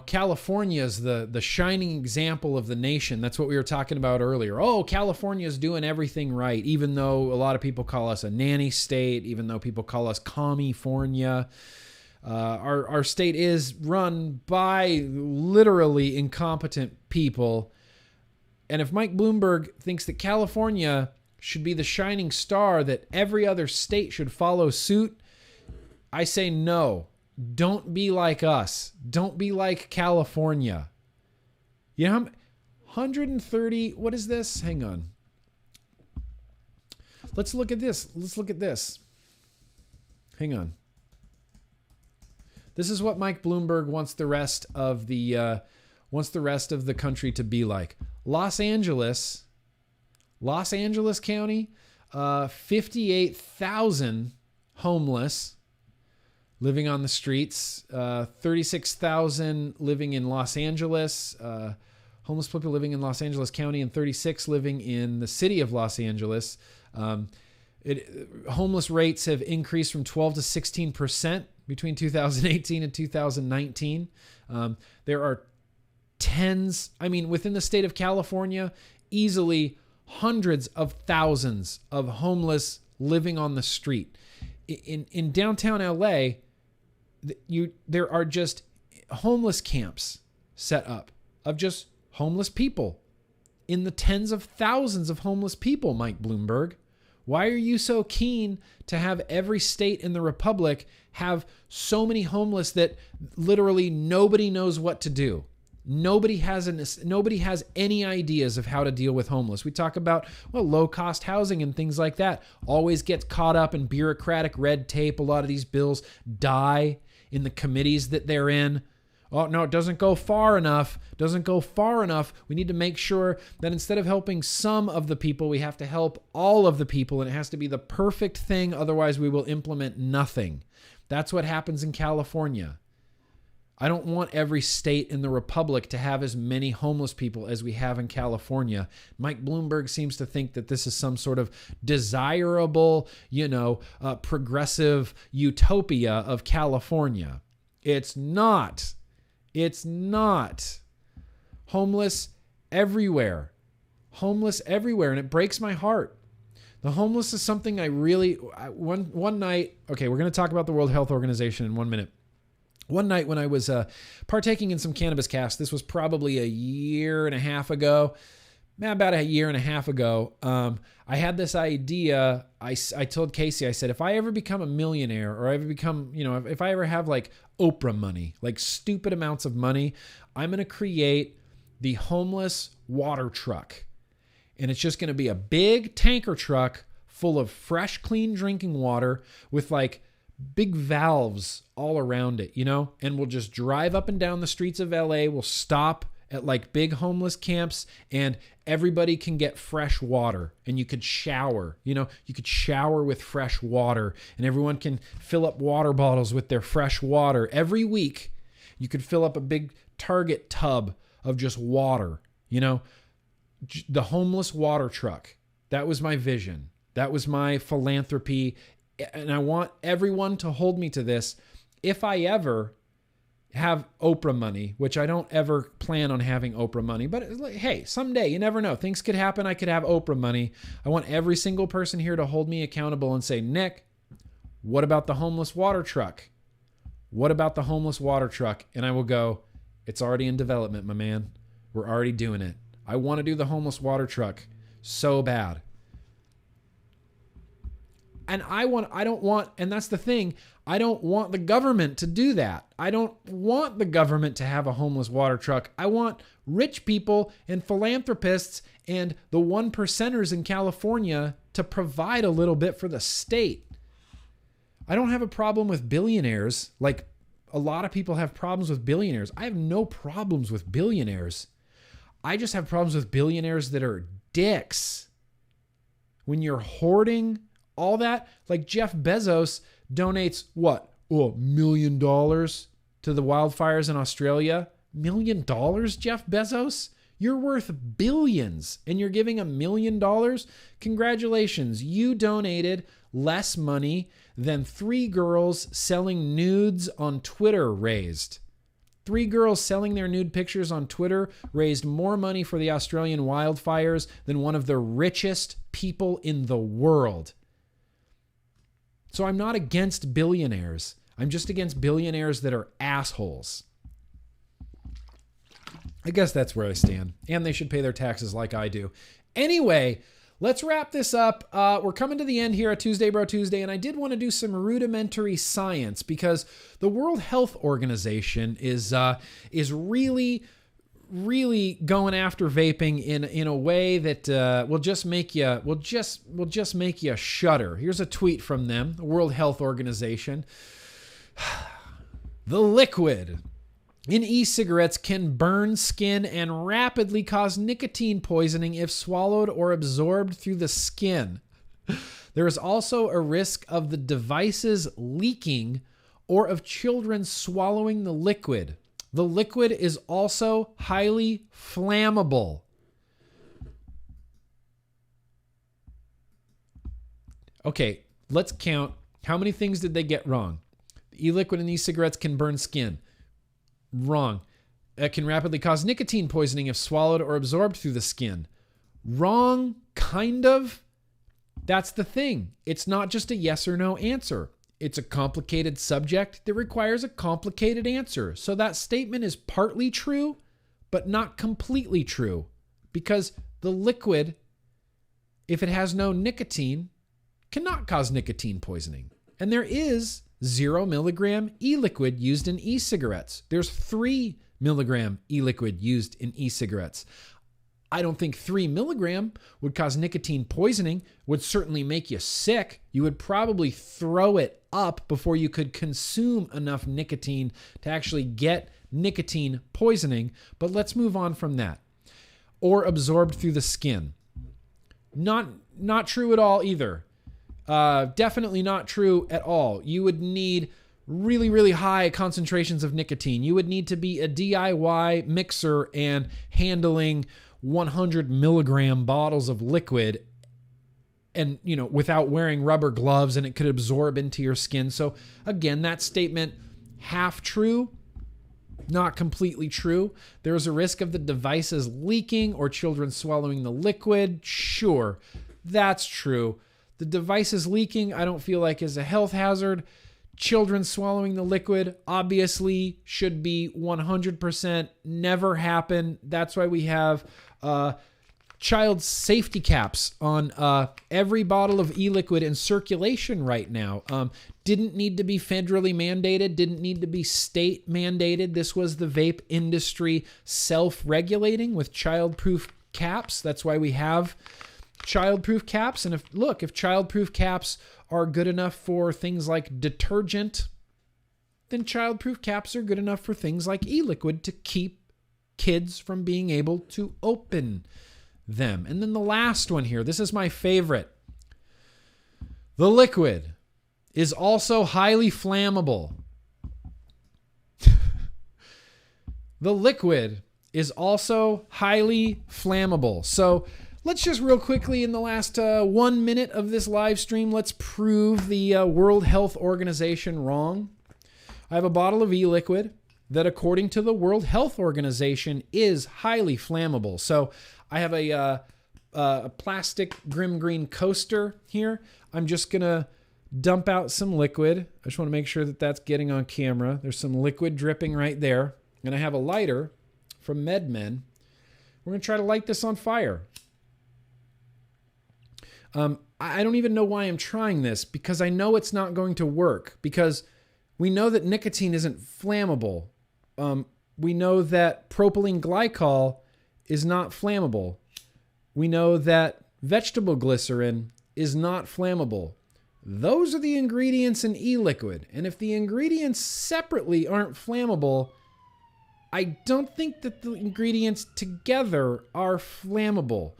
California is the shining example of the nation. That's what we were talking about earlier. Oh, California is doing everything right, even though a lot of people call us a nanny state, even though people call us California. Our state is run by literally incompetent people. And if Mike Bloomberg thinks that California should be the shining star, that every other state should follow suit, I say no. Don't be like us. Don't be like California. 130, what is this? Hang on. Let's look at this. Hang on. This is what Mike Bloomberg wants the rest of the country to be like. Los Angeles County, 58,000 homeless living on the streets, 36,000 living in Los Angeles, homeless people living in Los Angeles County, and 36 living in the city of Los Angeles. Homeless rates have increased from 12 to 16% between 2018 and 2019. There are within the state of California, easily hundreds of thousands of homeless living on the street. In downtown LA, there are just homeless camps set up of just homeless people, in the tens of thousands of homeless people, Mike Bloomberg. Why are you so keen to have every state in the republic have so many homeless that literally nobody knows what to do? Nobody has any ideas of how to deal with homeless. We talk about, low-cost housing and things like that. Always gets caught up in bureaucratic red tape. A lot of these bills die in the committees that they're in. Oh, no, it doesn't go far enough. We need to make sure that instead of helping some of the people, we have to help all of the people, and it has to be the perfect thing. Otherwise, we will implement nothing. That's what happens in California. I don't want every state in the republic to have as many homeless people as we have in California. Mike Bloomberg seems to think that this is some sort of desirable, progressive utopia of California. It's not. Homeless everywhere. And it breaks my heart. The homeless is something I really, one night, okay, we're going to talk about the World Health Organization in 1 minute. One night when I was partaking in some cannabis casts, this was probably a year and a half ago, I had this idea. I told Casey, I said, if I ever become a millionaire, or if I ever have like Oprah money, like stupid amounts of money, I'm going to create the homeless water truck. And it's just going to be a big tanker truck full of fresh, clean drinking water with like big valves all around it, and we'll just drive up and down the streets of LA. We'll stop at like big homeless camps, and everybody can get fresh water, and you could shower, you could shower with fresh water, and everyone can fill up water bottles with their fresh water. Every week, you could fill up a big Target tub of just water, the homeless water truck. That was my vision. That was my philanthropy. And I want everyone to hold me to this. If I ever have Oprah money, which I don't ever plan on having Oprah money, but hey, someday, you never know. Things could happen. I could have Oprah money. I want every single person here to hold me accountable and say, Nick, what about the homeless water truck? What about the homeless water truck? And I will go, it's already in development, my man. We're already doing it. I want to do the homeless water truck so bad. And and that's the thing, I don't want the government to do that. I don't want the government to have a homeless water truck. I want rich people and philanthropists and the 1%ers in California to provide a little bit for the state. I don't have a problem with billionaires. Like a lot of people have problems with billionaires. I have no problems with billionaires. I just have problems with billionaires that are dicks. When you're hoarding all that, like Jeff Bezos donates what? Oh, $1 million to the wildfires in Australia. $1 million, Jeff Bezos? You're worth billions and you're giving $1 million? Congratulations. You donated less money than 3 girls selling nudes on Twitter raised. 3 girls selling their nude pictures on Twitter raised more money for the Australian wildfires than one of the richest people in the world. So I'm not against billionaires. I'm just against billionaires that are assholes. I guess that's where I stand. And they should pay their taxes like I do. Anyway, let's wrap this up. We're coming to the end here at Tuesday Bro Tuesday, and I did want to do some rudimentary science because the World Health Organization is really going after vaping in a way that will just make you shudder. Here's a tweet from them, the World Health Organization. The liquid in e-cigarettes can burn skin and rapidly cause nicotine poisoning if swallowed or absorbed through the skin. There is also a risk of the devices leaking or of children swallowing the liquid. The liquid is also highly flammable. Okay, let's count. How many things did they get wrong? The e-liquid in e-cigarettes can burn skin. Wrong. It can rapidly cause nicotine poisoning if swallowed or absorbed through the skin. Wrong, kind of. That's the thing. It's not just a yes or no answer. It's a complicated subject that requires a complicated answer. So that statement is partly true, but not completely true. Because the liquid, if it has no nicotine, cannot cause nicotine poisoning. And there is 0 milligram e-liquid used in e-cigarettes. There's 3 milligram e-liquid used in e-cigarettes. I don't think 3 milligram would cause nicotine poisoning, would certainly make you sick. You would probably throw it up before you could consume enough nicotine to actually get nicotine poisoning. But let's move on from that. Or absorbed through the skin. Not true at all either. Definitely not true at all. You would need really, really high concentrations of nicotine. You would need to be a DIY mixer and handling 100 milligram bottles of liquid and, without wearing rubber gloves, and it could absorb into your skin. So again, that statement, half true, not completely true. There's a risk of the devices leaking or children swallowing the liquid. Sure, that's true. The devices leaking, I don't feel like is a health hazard. Children swallowing the liquid obviously should be 100% never happen. That's why we have child safety caps on every bottle of e-liquid in circulation right now. Didn't need to be federally mandated, didn't need to be state mandated. This was the vape industry self-regulating with child-proof caps. That's why we have child-proof caps. And if child-proof caps are good enough for things like detergent, then child-proof caps are good enough for things like e-liquid to keep kids from being able to open them. And then the last one here, this is my favorite. The liquid is also highly flammable. The liquid is also highly flammable. So let's just real quickly in the last 1 minute of this live stream, let's prove the World Health Organization wrong. I have a bottle of e-liquid that, according to the World Health Organization, is highly flammable. So I have a plastic GrimmGreen coaster here. I'm just going to dump out some liquid. I just want to make sure that that's getting on camera. There's some liquid dripping right there. And I have a lighter from MedMen. We're going to try to light this on fire. I don't even know why I'm trying this, because I know it's not going to work, because we know that nicotine isn't flammable. We know that propylene glycol is not flammable. We know that vegetable glycerin is not flammable. Those are the ingredients in e-liquid. And if the ingredients separately aren't flammable, I don't think that the ingredients together are flammable.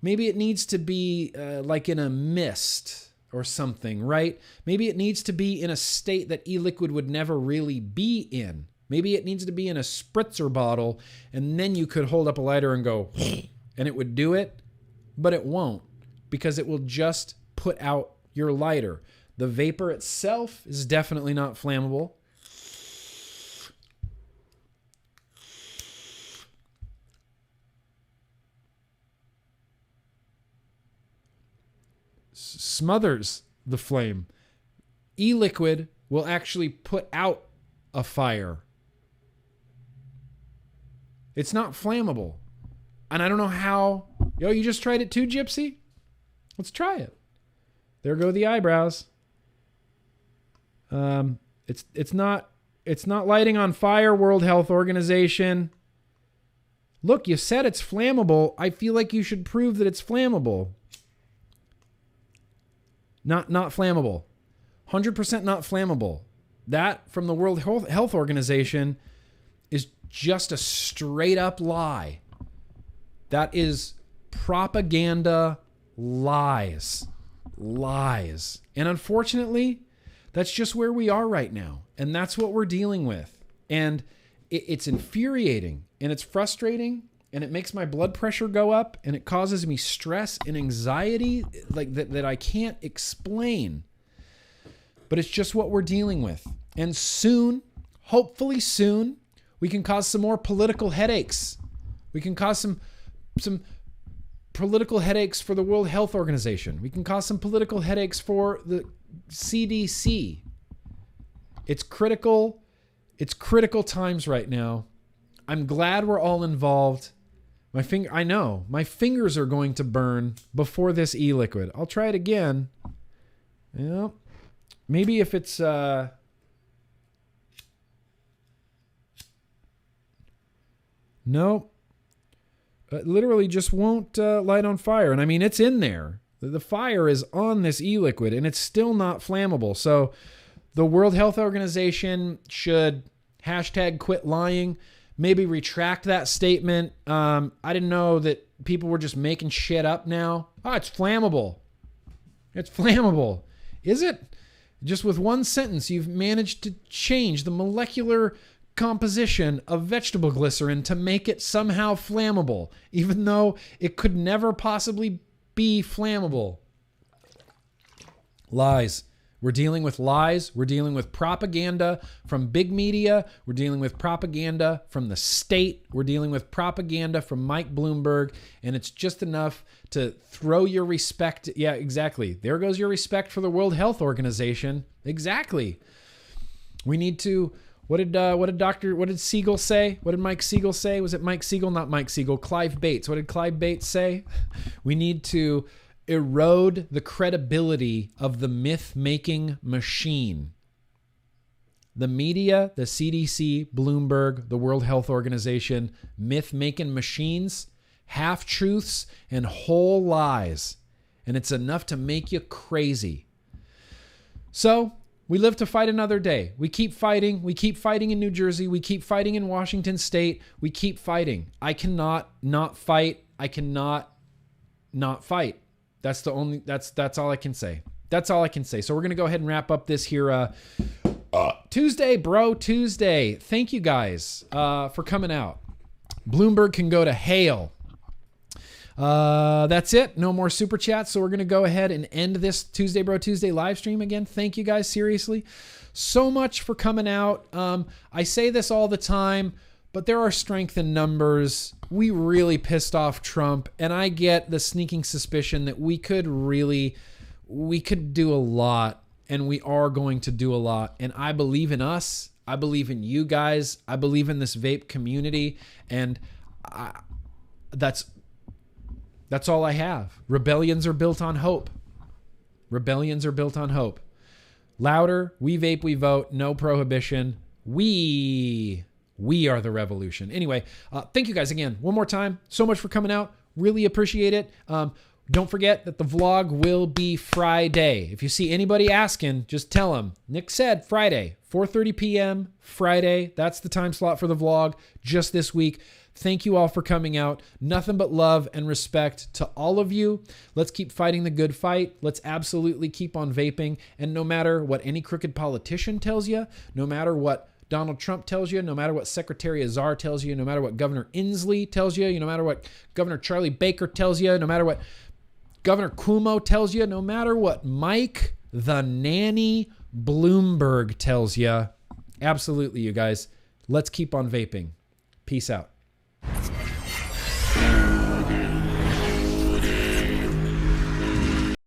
Maybe it needs to be like in a mist or something, right? Maybe it needs to be in a state that e-liquid would never really be in. Maybe it needs to be in a spritzer bottle, and then you could hold up a lighter and go, and it would do it, but it won't, because it will just put out your lighter. The vapor itself is definitely not flammable. Smothers the flame. E-liquid will actually put out a fire. It's not flammable. And I don't know how. Yo, you just tried it too, Gypsy? Let's try it. There go the eyebrows. It's not lighting on fire, World Health Organization. Look, you said it's flammable. I feel like you should prove that it's flammable. Not flammable. 100% not flammable. That from the World Health Organization is just a straight up lie. That is propaganda lies. Lies. And unfortunately, that's just where we are right now. And that's what we're dealing with. And it's infuriating and it's frustrating. And it makes my blood pressure go up, and it causes me stress and anxiety like that I can't explain. But it's just what we're dealing with. And soon, hopefully soon, we can cause some more political headaches. We can cause some political headaches for the World Health Organization. We can cause some political headaches for the CDC. It's critical. It's critical times right now. I'm glad we're all involved. I know my fingers are going to burn before this e-liquid. I'll try it again. Yeah. Maybe if it's no. It literally just won't light on fire. And I mean, it's in there. The fire is on this e-liquid and it's still not flammable. So the World Health Organization should hashtag quit lying. Maybe retract that statement. I didn't know that people were just making shit up now. Oh, it's flammable. It's flammable. Is it? Just with one sentence, you've managed to change the molecular composition of vegetable glycerin to make it somehow flammable, even though it could never possibly be flammable. Lies. We're dealing with lies. We're dealing with propaganda from big media. We're dealing with propaganda from the state. We're dealing with propaganda from Mike Bloomberg. And it's just enough to throw your respect. Yeah, exactly. There goes your respect for the World Health Organization. Exactly. We need to. What did Siegel say? What did Mike Siegel say? Was it Mike Siegel? Not Mike Siegel. Clive Bates. What did Clive Bates say? We need to erode the credibility of the myth-making machine. The media, the CDC, Bloomberg, the World Health Organization, myth-making machines, half-truths, and whole lies. And it's enough to make you crazy. So, we live to fight another day. We keep fighting. We keep fighting in New Jersey. We keep fighting in Washington State. We keep fighting. I cannot not fight. I cannot not fight. That's all I can say. That's all I can say. So we're going to go ahead and wrap up this here Tuesday, bro. Tuesday. Thank you guys for coming out. Bloomberg can go to hell. That's it. No more super chats. So we're going to go ahead and end this Tuesday, Bro Tuesday live stream again. Thank you guys. Seriously. So much for coming out. I say this all the time, but there are strength in numbers. We really pissed off Trump, and I get the sneaking suspicion that we could do a lot and we are going to do a lot. And I believe in us. I believe in you guys. I believe in this vape community. And that's all I have. Rebellions are built on hope. Rebellions are built on hope. Louder, we vape, we vote, no prohibition. We are the revolution. Anyway, thank you guys again. One more time. So much for coming out. Really appreciate it. Don't forget that the vlog will be Friday. If you see anybody asking, just tell them. Nick said Friday, 4:30 p.m. Friday. That's the time slot for the vlog just this week. Thank you all for coming out. Nothing but love and respect to all of you. Let's keep fighting the good fight. Let's absolutely keep on vaping. And no matter what any crooked politician tells you, no matter what Donald Trump tells you, no matter what Secretary Azar tells you, no matter what Governor Inslee tells you, no matter what Governor Charlie Baker tells you, no matter what Governor Cuomo tells you, no matter what Mike the Nanny Bloomberg tells you, absolutely, you guys, let's keep on vaping. Peace out.